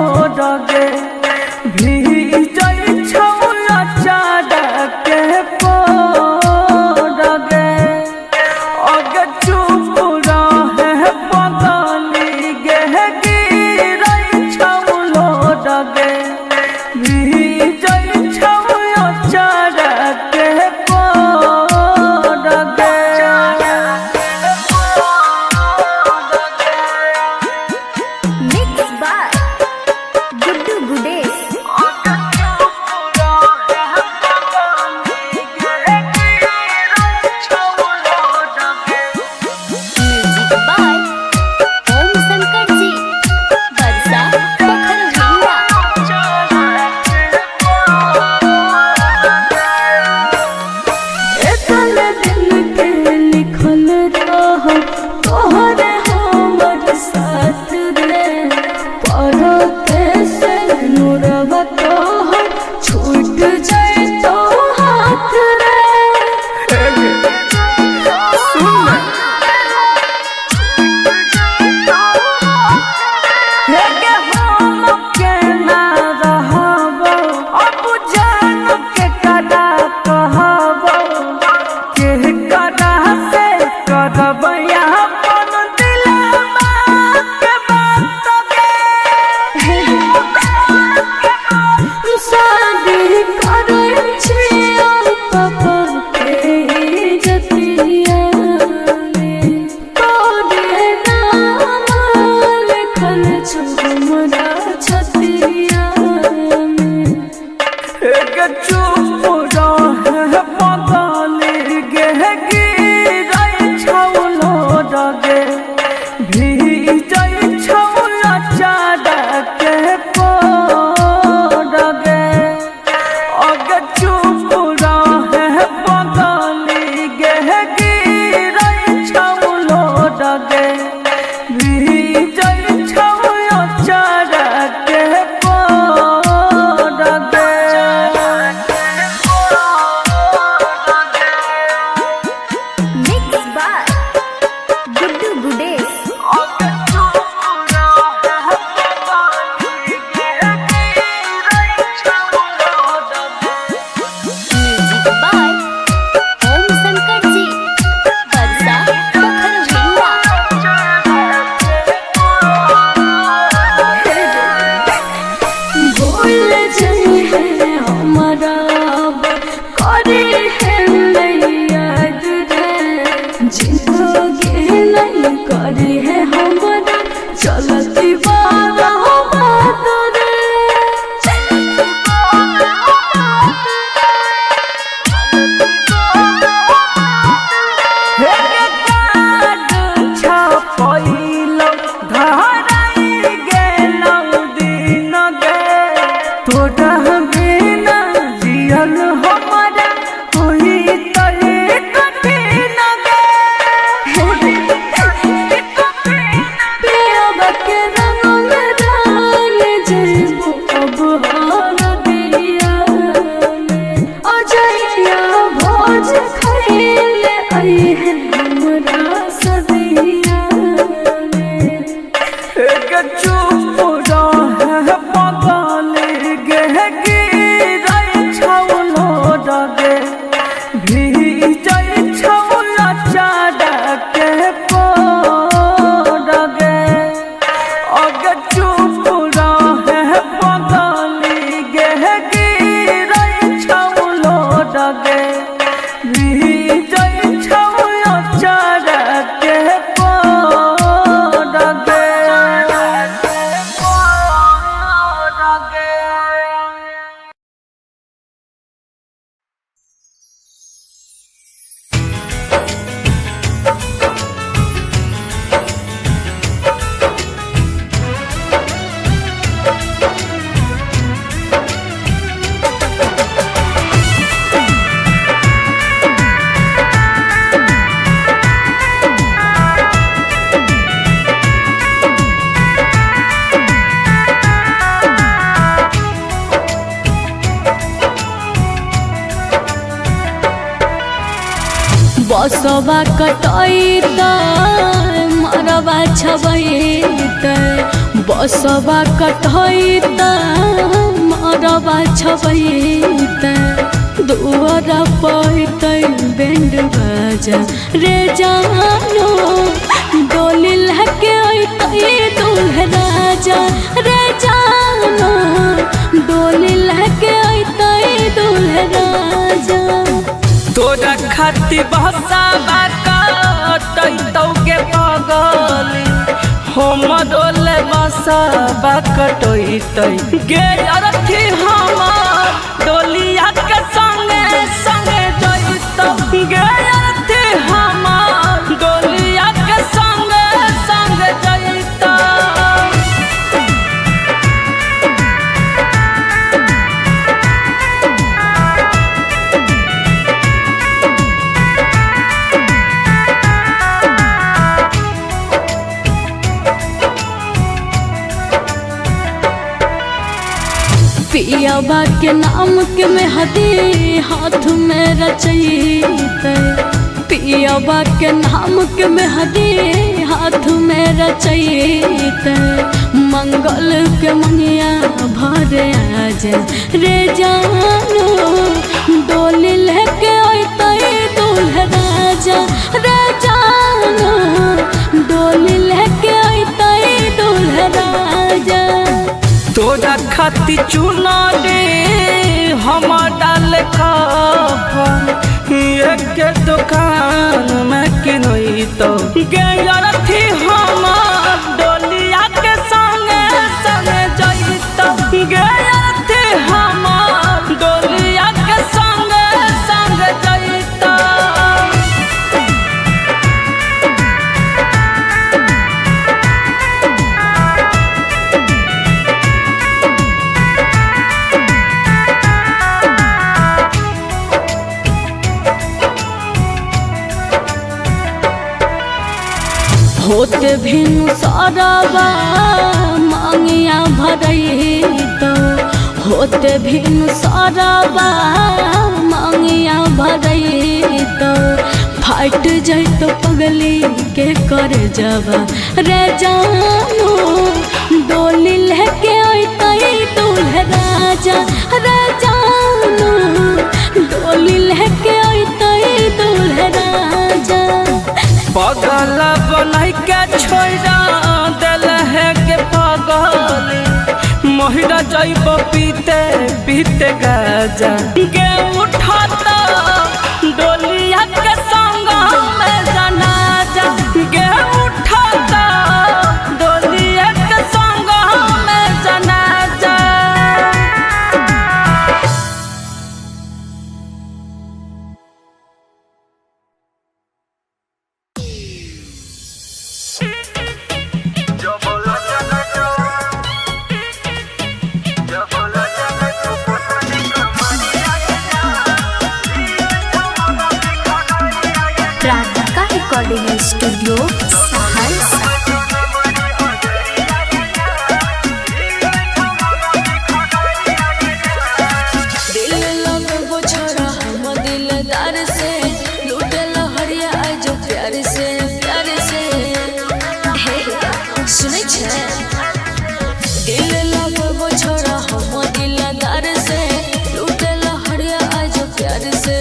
बसवा कटैत मरवा छबैत बसवा कटैत मरवा छबैत दुआर पैत बैंड बाजा रे जानो डोली लहके अइतै दूल्हे राजा रे जानो डोली लहके अइतै दूल्हे राजा। तोरा खाती बहसाबा कटैतौ के पगली हमरोले बसबा कटैतै गे अरथी हमर डोलिया के संगे संगे जइतौ गे अरथी हमर डोलिया के संगे संगे जइतौ। पियाबा के नाम के मेहदी हाथ में रचैते पियाबा के नाम के मेहदी हाथ में रचैते मंगल के मनिया भर आज रे जानो डोली लेके अइतै दूल्हे राजा रे जानो डोली लेके अइतै दूल्हे राजा। तोरा खाती चुना दे हम डाल कफन एक दुकान में किनैतौ गे अरथी हमर डोलिया के संगे संगे जइतौ गे अरथी हमर डोलिया के संगे संगे जइतौ। होते भिनु सरवा मांगिया भरैतौ होते भिनु सरवा मांगिया भरैतौ फाट जैतो पगली के कर जवा रे जानो डोली लेके अइतै दूल्हे राजा रे जानो डोली लेके अइतै दूल्हे राजा। पगल बनाई के छोड़ा दिल है के पगली महिरा जइब पीते पीते गाजा गे उठाता डोलिया के संग में जनाजा गे उठाता डोलिया के संग में जनाजा। Radhika recording studio Saharsa. दिल लगबो छोड़ा हम दिलदार से लूटे लहरिया आज प्यार से हे सुनै छै दिल लगबो छोड़ा हम दिलदार से लूटे लहरिया आज प्यार से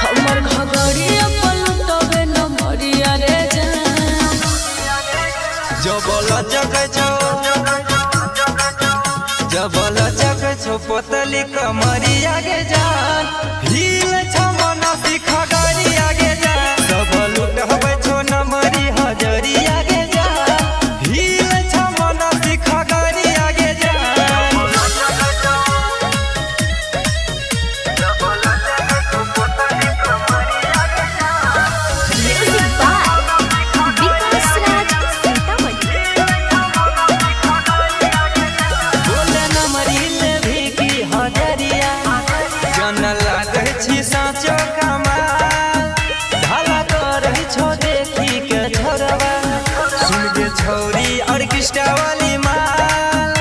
हमर घगड़िया पलटबे न मरिया रे जान। जबला जग छो पोतली कमरिया गे जान भील छ मना सिखा गरिया गे जान सब लुटबै छो नमरी हजरिया गे जान भील छ मना सिखा गरिया गे जान। म्यूजिक बाय विकास राज सीतामढ़ी। बोले नमरी ले भी की हजरिया जन लागै छी साँचो कमाल ढाला करै छो देखी के छोरवा सुन गे छौरी ऑर्केस्ट्रा वाली माल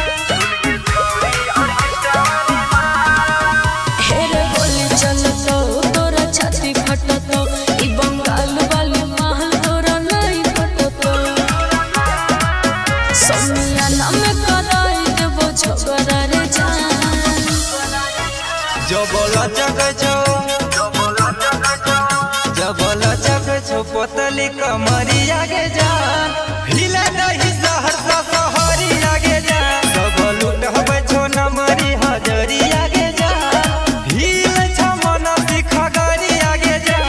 हेरे बोली चलतो तोरा छाती लचक छो जब लचक छो पतली कमरिया के जान हिले दही सहर सहरी आगे जा सब लुटब छो नमरी हजरिया के जान हिल छ मन दिखा गरी आगे जा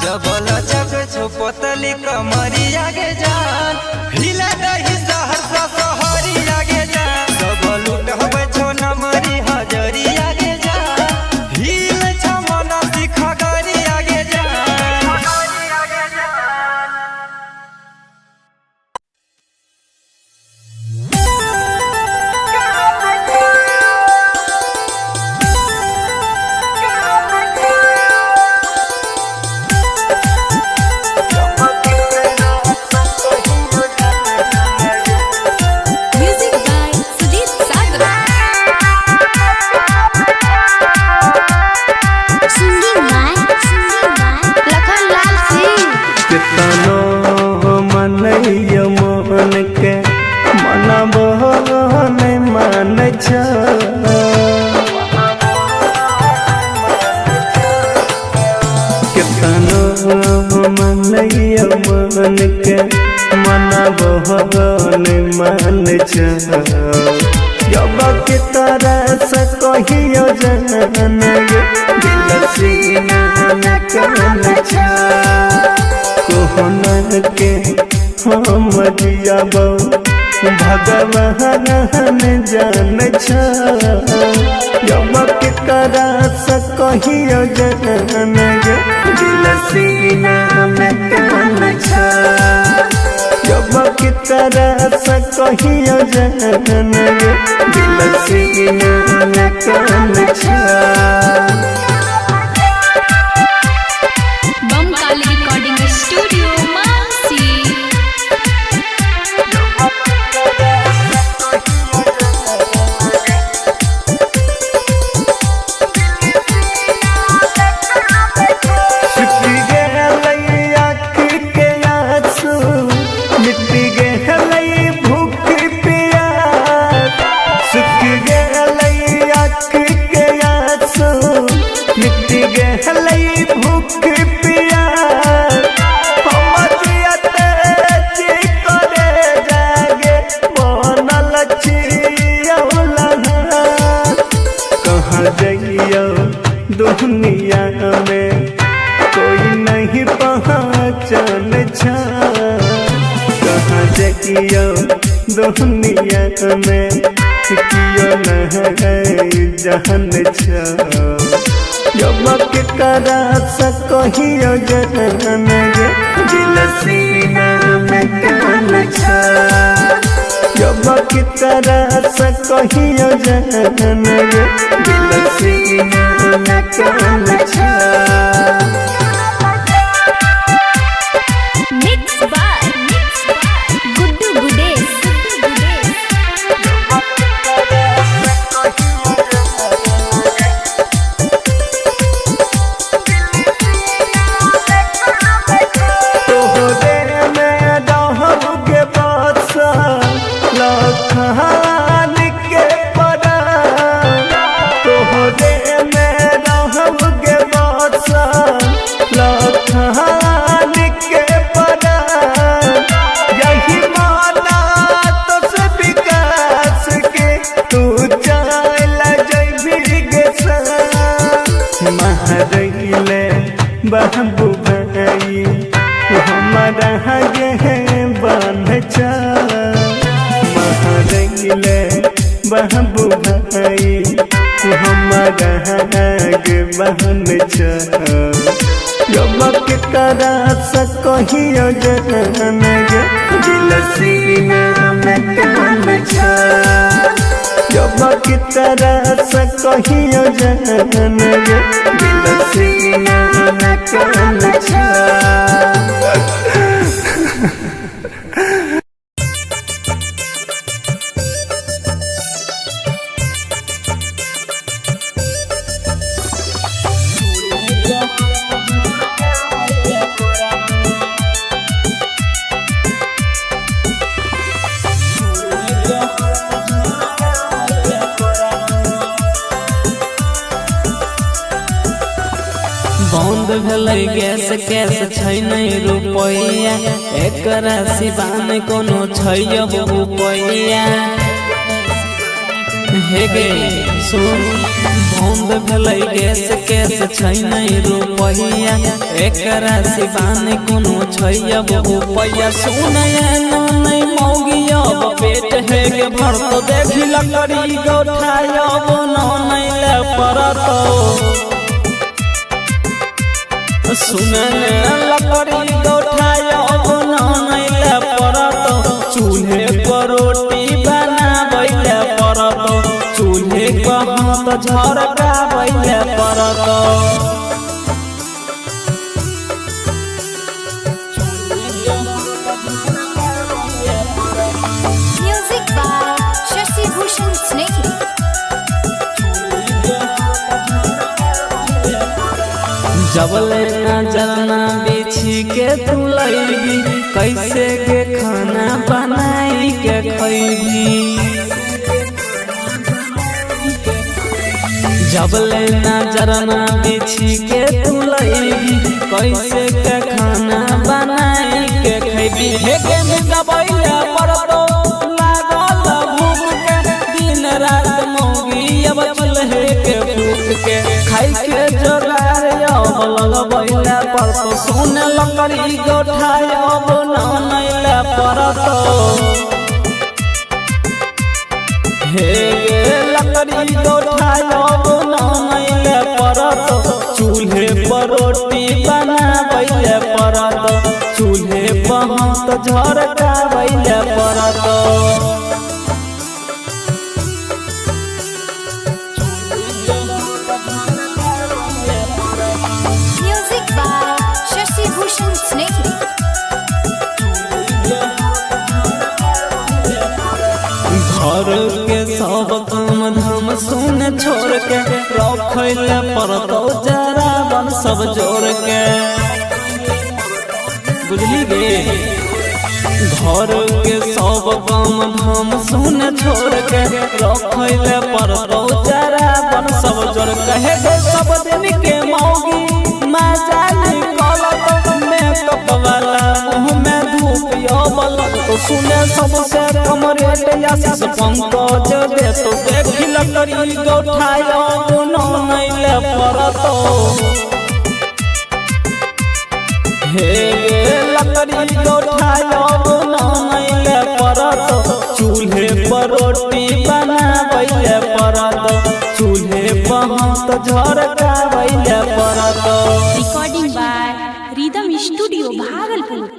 जब लचक छो पतली कमरिया के जान हिले दही सहर सहरी आगे जा सब लुटब छो नमरी हजरिया के जान हिल छ मन दिखा गरी आगे जा मन के मनबहन मान जब के तरह से कहियो जन दिल सीना में कन कोहन के हम जियब भगवान जान जब के तरह से कहियो जन दिल सीना में कन जब की तरह से कहियो जन दिल सीना में कन बमकाली रिकॉर्डिंग स्टूडियो मानसी। दुनिया में कोई नहीं पहचान कहाँ जाइयो दुनिया में कियो नहीं जान जब के करा से कहियो जन दिल सीना में कन जब की तरह से कहियो जन दिल सीना में कन मिक्स बाय गुड्डू गुडेश। पराग बहन जब के तरह से कहियो जन गे दिल सीना में कान जब के तरह से कहियो जन गे दिल सीना में कान बंद भेलै गैस कैस छै नहीं रुपैया एकरा सिवान कोनो छै अब रुपैया हे गे सुन बंद भेलै गैस कैस छै नहीं रुपैया एकरा सिवान कोनो छै अब रुपैया सुनया नहीं मौगी अब पेट हे गे भर तो देखी लकड़ी गौठाय अब नहीं ले परतो सुनन लकड़ी गौठाय अब नहीं ले परत चूल्हे पर रोटी बनाबै ले परत चूल्हे पर हाथ झरकाबै ले परत म्यूजिक बाय शशि भूषण स्नेही। जबले नजरना बिछी के तू लैबी कैसे के खाना बनाई के खैबी जबले नजरना बिछी के तू लैबी कैसे के खाना बनाई के खैबी हे के दबैया परतो लागल भूख के दिन रात मौगी अब चूल्हे के फूक के खाई के जोगार लगबैला परतो सुन लकड़ी गौठाय अब नहीं ले परतो हे गे लकड़ी गौठाय अब नहीं ले परतो चूल्हे पर रोटी बनाबै ले परतो चूल्हे पर हाथ झरकाबै ले परतो शशि भूषण स्नेही। घर के सब काम धाम सुन छोड़ के रखैले परतो जरा बन सब जोड़ के बुझली गे घर के सब काम धाम सुन छोड़ के रखैले परतो जरा बन सब जोड़ के हे सब दिन के मौगी मजा निकलत मेकअप वाला मुँह में धूप बलत तो सुने सबसे कम रेट आशीष पंकज दे तो देखी लकड़ी गौठाय नहीं ले परतो हे लकड़ी गौठाय नहीं ले परतो चूल्हे पर रोटी बनाबै ले परतो चूल्हे पर हाथ झरकाबै ले परतो। Recording by rhythm studio Bhagalpur.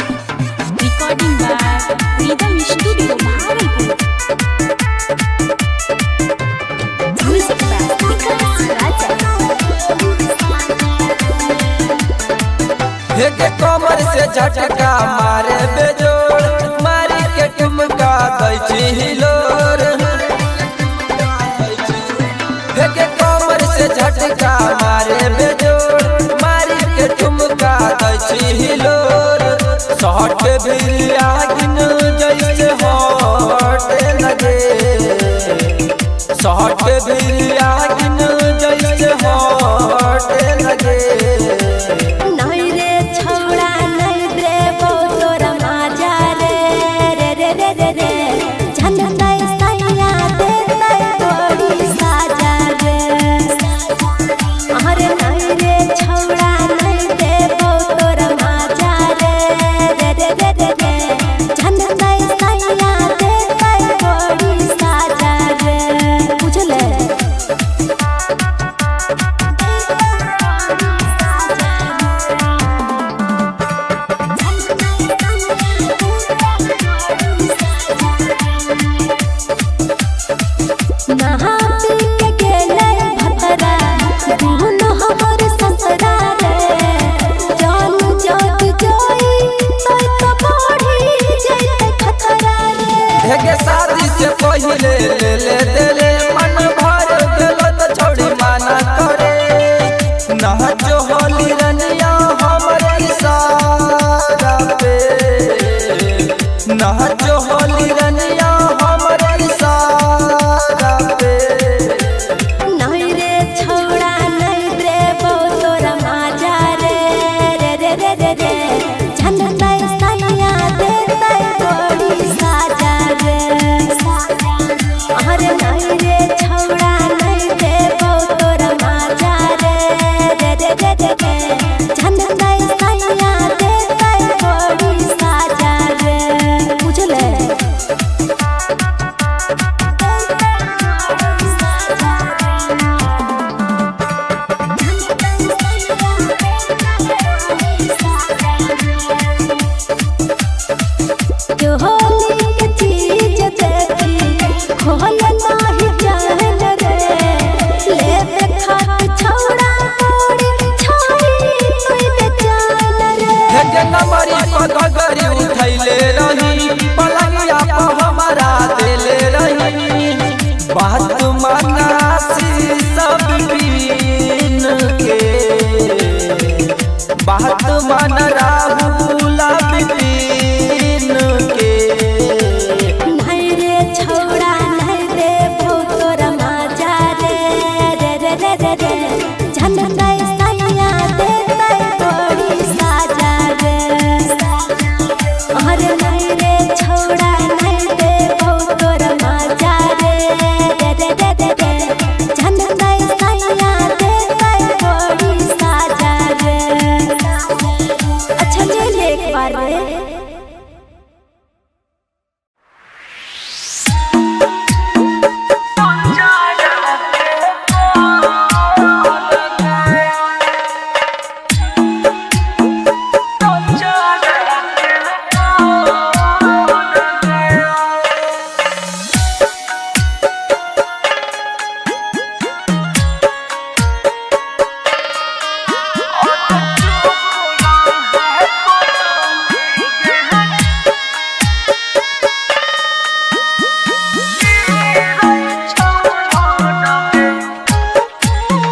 Recording by rhythm studio Bhagalpur. Music by Vikas Raja. हे के कमर से झटका मारे बेजोड़ मारी के ठुमका दै छी हिलोर हे के कमर से झटका मारे बेजोड़ मारी के ठुमका दै छी हिलोर सहट भी आगिन जैसे हट लगे सहट भी आगिन जैसे हट लगे नहीं रे छौड़ा नहीं देबो तोरा माजा रे रे रे रे रे रे झंडा सैया देतै तोरी साजा रे अरे नहीं रे नाचो होली रनिया हमारे इशारा पे, नाचो होली रनिया हमारे इशारा पे। नहीं रे छौड़ा नहीं रे बो तोरा माजा रे रे रे रे रे रे झनकै सैया देतै बड़ी साजा रे। अरे नहीं रे छौड़ा नहीं रे बो तोरा माजा रे रे रे रे रे झनकै सैया देतै बड़ी साजा रे। बुझले होली के चीज देखी खोल नाही जान रे ले खात छौड़ा मोड़ी छाई तुई बेचान रे। हेगे नमरी पगड़ी उठैले रही पलंगिया पर हमारा देले रही, बात मनासी सब पीन के, बात मन